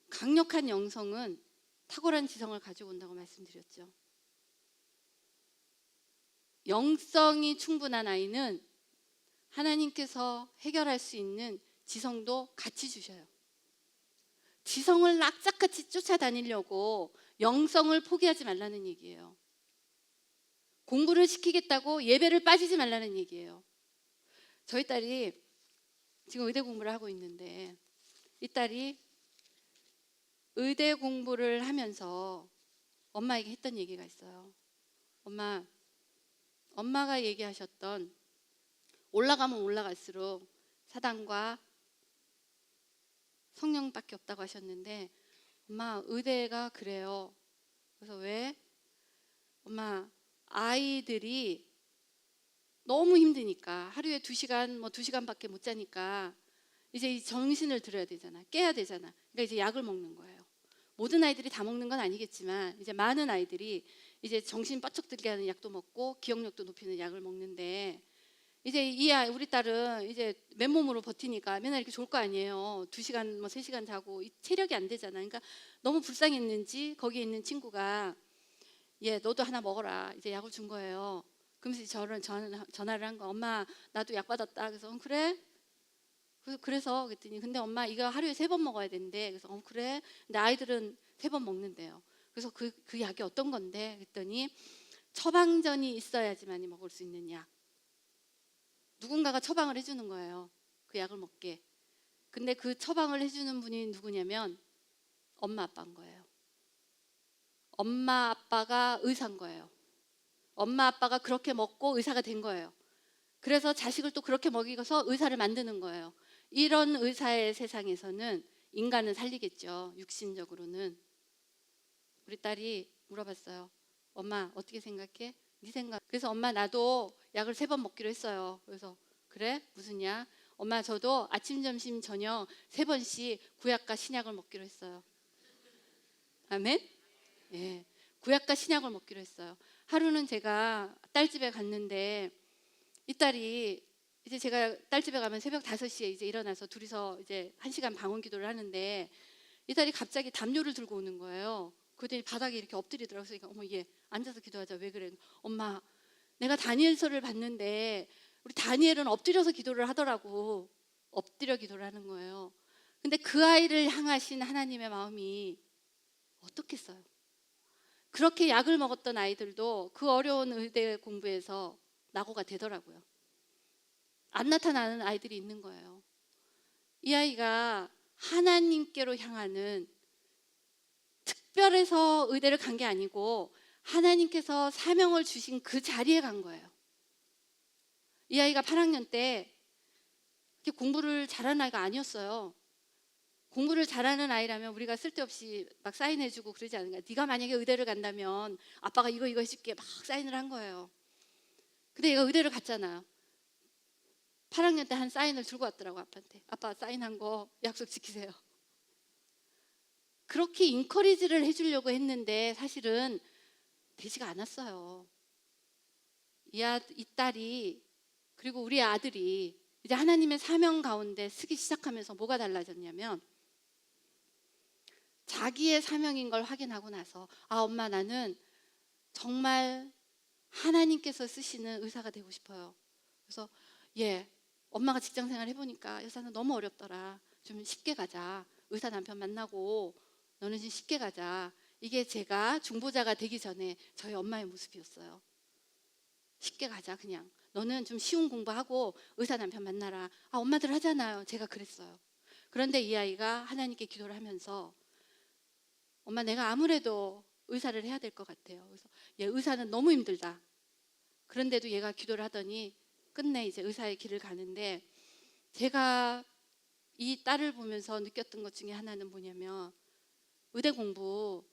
강력한 영성은 탁월한 지성을 가지고 온다고 말씀드렸죠. 영성이 충분한 아이는 하나님께서 해결할 수 있는 지성도 같이 주셔요. 지성을 악착같이 쫓아다니려고 영성을 포기하지 말라는 얘기예요. 공부를 시키겠다고 예배를 빠지지 말라는 얘기예요. 저희 딸이 지금 의대 공부를 하고 있는데 이 딸이 의대 공부를 하면서 엄마에게 했던 얘기가 있어요. 엄마가 얘기하셨던 올라가면 올라갈수록 사단과 성령밖에 없다고 하셨는데 엄마 의대가 그래요. 그래서 왜? 엄마 아이들이 너무 힘드니까 하루에 2시간 뭐 2시간밖에 못 자니까 이제 이 정신을 들여야 되잖아. 깨야 되잖아. 그러니까 이제 약을 먹는 거예요. 모든 아이들이 다 먹는 건 아니겠지만 이제 많은 아이들이 이제 정신 바짝 들게 하는 약도 먹고 기억력도 높이는 약을 먹는데 이제 우리 딸은 이제 맨몸으로 버티니까 맨날 이렇게 좋을 거 아니에요. 2시간 뭐 3시간 자고 체력이 안 되잖아. 그러니까 너무 불쌍했는지 거기에 있는 친구가 얘 너도 하나 먹어라. 이제 약을 준 거예요. 그러면서 저는 전화를 한 거. 엄마 나도 약 받았다. 그래서 그래? 그래서 그랬더니 근데 엄마 이거 하루에 3번 먹어야 된대. 그래서 그래? 근데 아이들은 3번 먹는데요. 그래서 그 약이 어떤 건데? 그랬더니 처방전이 있어야지만이 먹을 수 있는 약. 누군가가 처방을 해주는 거예요. 그 약을 먹게. 근데 그 처방을 해주는 분이 누구냐면 엄마 아빠인 거예요. 엄마 아빠가 의사인 거예요. 엄마 아빠가 그렇게 먹고 의사가 된 거예요. 그래서 자식을 또 그렇게 먹이고서 의사를 만드는 거예요. 이런 의사의 세상에서는 인간은 살리겠죠. 육신적으로는. 우리 딸이 물어봤어요. 엄마 어떻게 생각해? 네 생각. 그래서 엄마 나도 약을 3번 먹기로 했어요. 그래서 그래? 무슨 약? 엄마 저도 아침 점심 저녁 3번씩 구약과 신약을 먹기로 했어요. 아멘? 예. 구약과 신약을 먹기로 했어요. 하루는 제가 딸 집에 갔는데 이 딸이 이제 제가 딸 집에 가면 새벽 5시에 이제 일어나서 둘이서 이제 1시간 방언 기도를 하는데 이 딸이 갑자기 담요를 들고 오는 거예요. 그랬더니 바닥에 이렇게 엎드리더라고요. 그러니까 어머 얘 앉아서 기도하자. 왜 그래? 엄마 내가 다니엘서를 봤는데 우리 다니엘은 엎드려서 기도를 하더라고. 엎드려 기도를 하는 거예요. 근데 그 아이를 향하신 하나님의 마음이 어떻겠어요? 그렇게 약을 먹었던 아이들도 그 어려운 의대 공부에서 낙오가 되더라고요. 안 나타나는 아이들이 있는 거예요. 이 아이가 하나님께로 향하는 특별해서 의대를 간 게 아니고 하나님께서 사명을 주신 그 자리에 간 거예요. 이 아이가 8학년 때 공부를 잘하는 아이가 아니었어요. 공부를 잘하는 아이라면 우리가 쓸데없이 막 사인해주고 그러지 않을까. 네가 만약에 의대를 간다면 아빠가 이거 해줄게 막 사인을 한 거예요. 근데 얘가 의대를 갔잖아요. 8학년 때 한 사인을 들고 왔더라고. 아빠한테. 아빠 사인한 거 약속 지키세요. 그렇게 인커리지를 해주려고 했는데 사실은 되지가 않았어요. 이 딸이, 그리고 우리 아들이 이제 하나님의 사명 가운데 쓰기 시작하면서 뭐가 달라졌냐면, 자기의 사명인 걸 확인하고 나서, 아, 엄마, 나는 정말 하나님께서 쓰시는 의사가 되고 싶어요. 그래서 엄마가 직장 생활 해보니까 여사는 너무 어렵더라. 좀 쉽게 가자. 의사 남편 만나고 너는 좀 쉽게 가자. 이게 제가 중보자가 되기 전에 저희 엄마의 모습이었어요. 쉽게 가자, 그냥. 너는 좀 쉬운 공부하고 의사 남편 만나라. 아, 엄마들 하잖아요. 제가 그랬어요. 그런데 이 아이가 하나님께 기도를 하면서, 엄마, 내가 아무래도 의사를 해야 될 것 같아요. 그래서 의사는 너무 힘들다. 그런데도 얘가 기도를 하더니 끝내 이제 의사의 길을 가는데, 제가 이 딸을 보면서 느꼈던 것 중에 하나는 뭐냐면, 의대 공부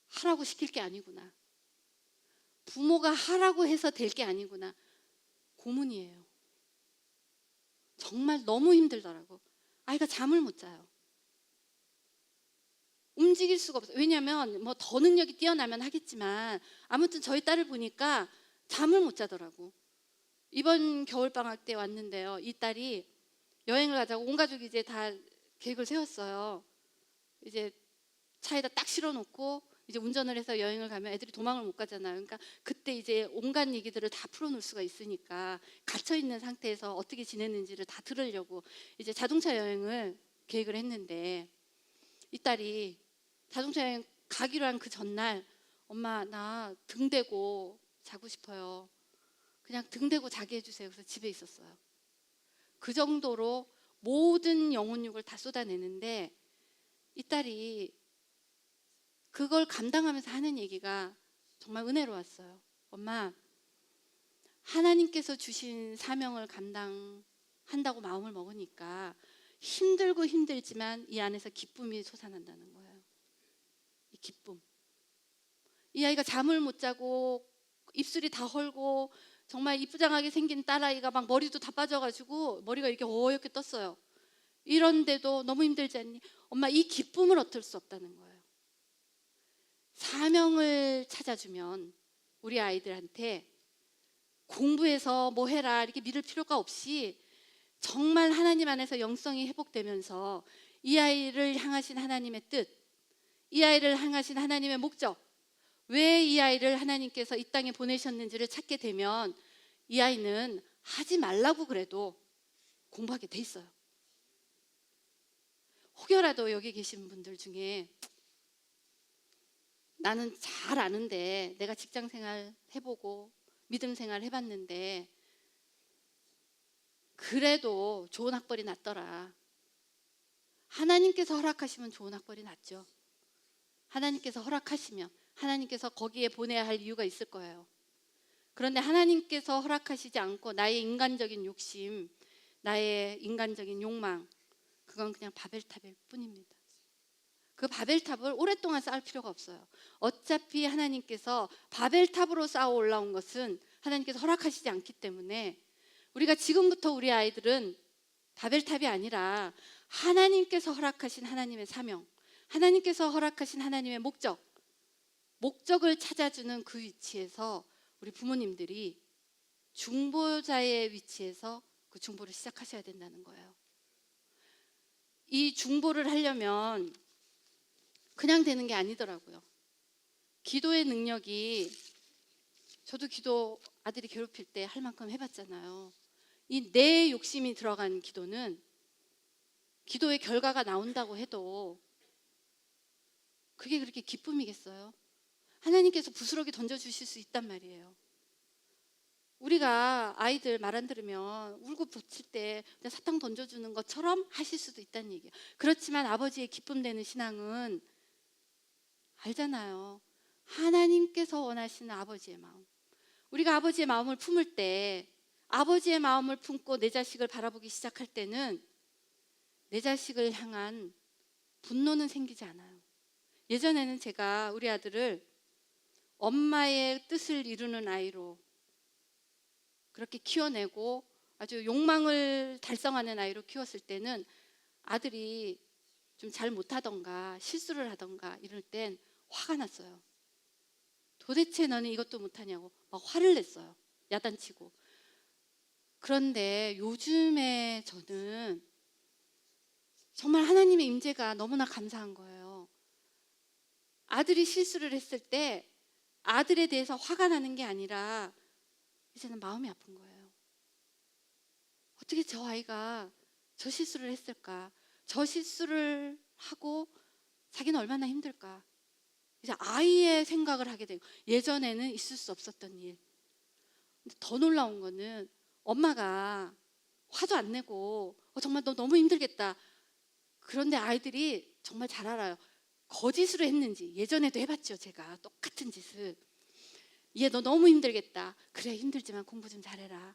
하라고 시킬 게 아니구나. 부모가 하라고 해서 될 게 아니구나. 고문이에요. 정말 너무 힘들더라고. 아이가 잠을 못 자요. 움직일 수가 없어요. 왜냐하면 뭐 더 능력이 뛰어나면 하겠지만, 아무튼 저희 딸을 보니까 잠을 못 자더라고. 이번 겨울방학 때 왔는데요, 이 딸이 여행을 가자고 온 가족이 이제 다 계획을 세웠어요. 이제 차에다 딱 실어놓고 이제 운전을 해서 여행을 가면 애들이 도망을 못 가잖아요. 그러니까 그때 이제 온갖 얘기들을 다 풀어놓을 수가 있으니까 갇혀 있는 상태에서 어떻게 지냈는지를 다 들으려고 이제 자동차 여행을 계획을 했는데, 이 딸이 자동차 여행 가기로 한 그 전날, 엄마, 나 등 대고 자고 싶어요. 그냥 등 대고 자게 해주세요. 그래서 집에 있었어요. 그 정도로 모든 영혼육을 다 쏟아내는데, 이 딸이 그걸 감당하면서 하는 얘기가 정말 은혜로웠어요. 엄마, 하나님께서 주신 사명을 감당한다고 마음을 먹으니까 힘들고 힘들지만 이 안에서 기쁨이 솟아난다는 거예요. 이 기쁨. 이 아이가 잠을 못 자고 입술이 다 헐고 정말 이쁘장하게 생긴 딸아이가 막 머리도 다 빠져가지고 머리가 이렇게 어여게 떴어요. 이런데도 너무 힘들지 않니? 엄마, 이 기쁨을 어쩔 수 없다는 거예요. 사명을 찾아주면 우리 아이들한테 공부해서 뭐 해라 이렇게 미룰 필요가 없이 정말 하나님 안에서 영성이 회복되면서 이 아이를 향하신 하나님의 뜻, 이 아이를 향하신 하나님의 목적, 왜 이 아이를 하나님께서 이 땅에 보내셨는지를 찾게 되면 이 아이는 하지 말라고 그래도 공부하게 돼 있어요. 혹여라도 여기 계신 분들 중에 나는 잘 아는데, 내가 직장 생활 해보고 믿음 생활 해봤는데 그래도 좋은 학벌이 낫더라. 하나님께서 허락하시면 좋은 학벌이 낫죠. 하나님께서 허락하시면, 하나님께서 거기에 보내야 할 이유가 있을 거예요. 그런데 하나님께서 허락하시지 않고 나의 인간적인 욕심, 나의 인간적인 욕망, 그건 그냥 바벨탑일 뿐입니다. 그 바벨탑을 오랫동안 쌓을 필요가 없어요. 어차피 하나님께서 바벨탑으로 쌓아 올라온 것은 하나님께서 허락하시지 않기 때문에 우리가 지금부터 우리 아이들은 바벨탑이 아니라 하나님께서 허락하신 하나님의 사명, 하나님께서 허락하신 하나님의 목적을 찾아주는 그 위치에서 우리 부모님들이 중보자의 위치에서 그 중보를 시작하셔야 된다는 거예요. 이 중보를 하려면 그냥 되는 게 아니더라고요. 기도의 능력이, 저도 기도 아들이 괴롭힐 때 할 만큼 해봤잖아요. 이 내 욕심이 들어간 기도는 기도의 결과가 나온다고 해도 그게 그렇게 기쁨이겠어요? 하나님께서 부스러기 던져주실 수 있단 말이에요. 우리가 아이들 말 안 들으면 울고 붙일 때 그냥 사탕 던져주는 것처럼 하실 수도 있다는 얘기예요. 그렇지만 아버지의 기쁨 되는 신앙은 알잖아요. 하나님께서 원하시는 아버지의 마음. 우리가 아버지의 마음을 품을 때, 아버지의 마음을 품고 내 자식을 바라보기 시작할 때는 내 자식을 향한 분노는 생기지 않아요. 예전에는 제가 우리 아들을 엄마의 뜻을 이루는 아이로 그렇게 키워내고 아주 욕망을 달성하는 아이로 키웠을 때는 아들이 좀 잘 못하던가 실수를 하던가 이럴 땐 화가 났어요. 도대체 너는 이것도 못하냐고 막 화를 냈어요. 야단치고. 그런데 요즘에 저는 정말 하나님의 임재가 너무나 감사한 거예요. 아들이 실수를 했을 때 아들에 대해서 화가 나는 게 아니라 이제는 마음이 아픈 거예요. 어떻게 저 아이가 저 실수를 했을까? 저 실수를 하고 자기는 얼마나 힘들까? 이제 아이의 생각을 하게 되고, 예전에는 있을 수 없었던 일. 근데 더 놀라운 거는 엄마가 화도 안 내고 정말 너 너무 힘들겠다. 그런데 아이들이 정말 잘 알아요. 거짓으로 했는지. 예전에도 해봤죠, 제가 똑같은 짓을. 얘 너 너무 힘들겠다. 그래, 힘들지만 공부 좀 잘해라.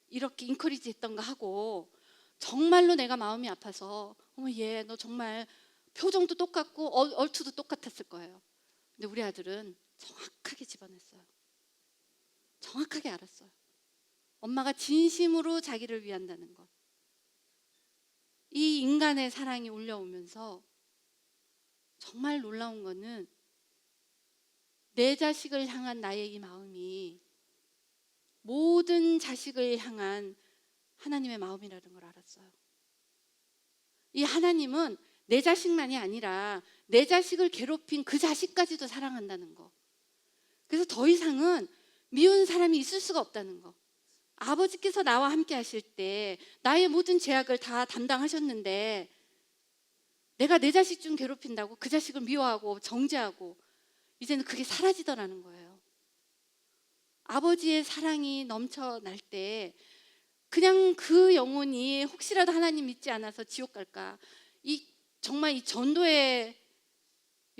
이렇게 인커리지 했던가 하고, 정말로 내가 마음이 아파서 어머 얘 너 정말 표정도 똑같고 얼투도 똑같았을 거예요. 근데 우리 아들은 정확하게 집어냈어요. 정확하게 알았어요. 엄마가 진심으로 자기를 위한다는 것. 이 인간의 사랑이 올려오면서 정말 놀라운 거는 내 자식을 향한 나의 이 마음이 모든 자식을 향한 하나님의 마음이라는 걸 알았어요. 이 하나님은 내 자식만이 아니라 내 자식을 괴롭힌 그 자식까지도 사랑한다는 거. 그래서 더 이상은 미운 사람이 있을 수가 없다는 거. 아버지께서 나와 함께 하실 때 나의 모든 죄악을 다 담당하셨는데 내가 내 자식 좀 괴롭힌다고 그 자식을 미워하고 정죄하고 이제는 그게 사라지더라는 거예요. 아버지의 사랑이 넘쳐날 때 그냥 그 영혼이 혹시라도 하나님 믿지 않아서 지옥 갈까? 정말 이 전도에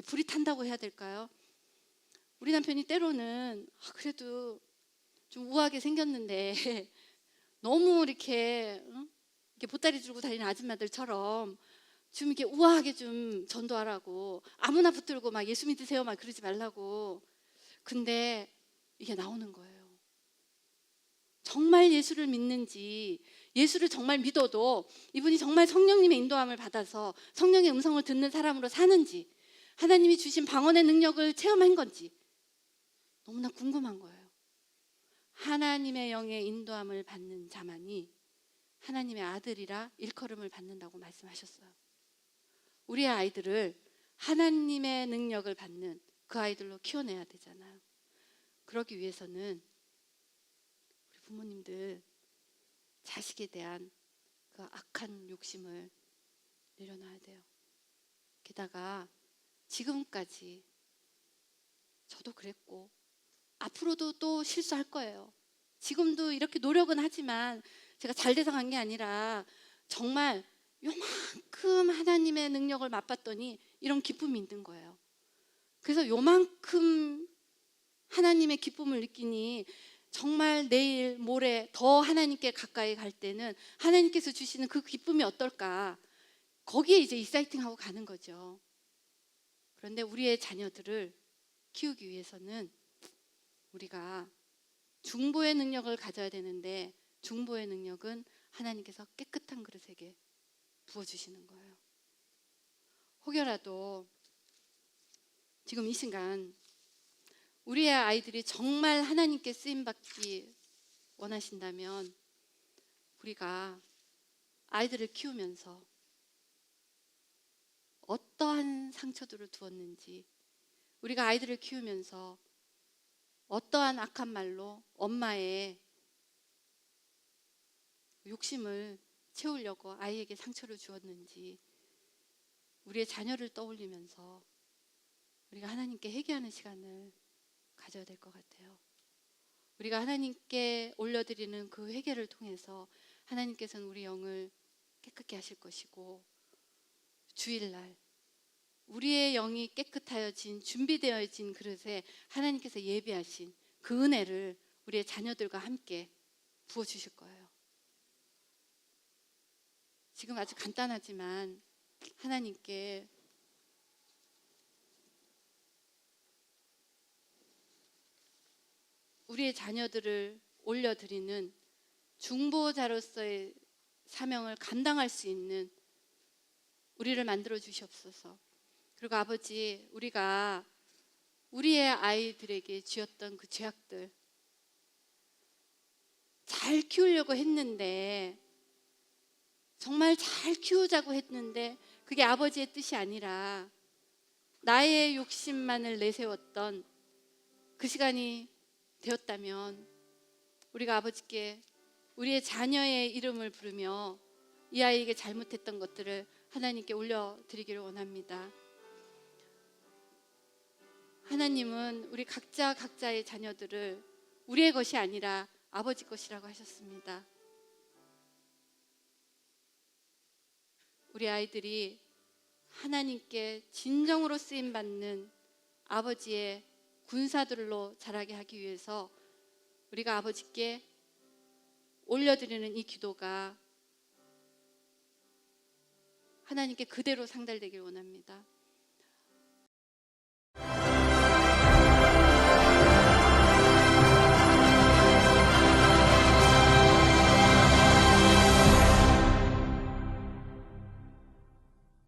불이 탄다고 해야 될까요? 우리 남편이 때로는 그래도 좀 우아하게 생겼는데 너무 이렇게 보따리 들고 다니는 아줌마들처럼 좀 이렇게 우아하게 좀 전도하라고, 아무나 붙들고 막 예수 믿으세요 막 그러지 말라고. 근데 이게 나오는 거예요. 정말 예수를 믿는지, 예수를 정말 믿어도 이분이 정말 성령님의 인도함을 받아서 성령의 음성을 듣는 사람으로 사는지, 하나님이 주신 방언의 능력을 체험한 건지 너무나 궁금한 거예요. 하나님의 영의 인도함을 받는 자만이 하나님의 아들이라 일컬음을 받는다고 말씀하셨어요. 우리의 아이들을 하나님의 능력을 받는 그 아이들로 키워내야 되잖아요. 그러기 위해서는 우리 부모님들 자식에 대한 그 악한 욕심을 내려놔야 돼요. 게다가 지금까지 저도 그랬고 앞으로도 또 실수할 거예요. 지금도 이렇게 노력은 하지만 제가 잘 돼서 간 게 아니라 정말 요만큼 하나님의 능력을 맛봤더니 이런 기쁨이 있는 거예요. 그래서 요만큼 하나님의 기쁨을 느끼니 정말 내일 모레 더 하나님께 가까이 갈 때는 하나님께서 주시는 그 기쁨이 어떨까, 거기에 이제 익사이팅하고 가는 거죠. 그런데 우리의 자녀들을 키우기 위해서는 우리가 중보의 능력을 가져야 되는데, 중보의 능력은 하나님께서 깨끗한 그릇에게 부어주시는 거예요. 혹여라도 지금 이 순간 우리의 아이들이 정말 하나님께 쓰임받기 원하신다면 우리가 아이들을 키우면서 어떠한 상처들을 두었는지, 우리가 아이들을 키우면서 어떠한 악한 말로 엄마의 욕심을 채우려고 아이에게 상처를 주었는지, 우리의 자녀를 떠올리면서 우리가 하나님께 회개하는 시간을 가져야 될 것 같아요. 우리가 하나님께 올려드리는 그 회개를 통해서 하나님께서는 우리 영을 깨끗게 하실 것이고, 주일날 우리의 영이 깨끗하여진 준비되어진 그릇에 하나님께서 예비하신 그 은혜를 우리의 자녀들과 함께 부어주실 거예요. 지금 아주 간단하지만 하나님께 우리의 자녀들을 올려드리는 중보자로서의 사명을 감당할 수 있는 우리를 만들어 주시옵소서. 그리고 아버지, 우리가 우리의 아이들에게 지었던 그 죄악들 잘 키우려고 했는데, 정말 잘 키우자고 했는데 그게 아버지의 뜻이 아니라 나의 욕심만을 내세웠던 그 시간이 되었다면, 우리가 아버지께 우리의 자녀의 이름을 부르며 이 아이에게 잘못했던 것들을 하나님께 올려드리기를 원합니다. 하나님은 우리 각자의 자녀들을 우리의 것이 아니라 아버지 것이라고 하셨습니다. 우리 아이들이 하나님께 진정으로 쓰임받는 아버지의 군사들로 자라게 하기 위해서 우리가 아버지께 올려드리는 이 기도가 하나님께 그대로 상달되길 원합니다.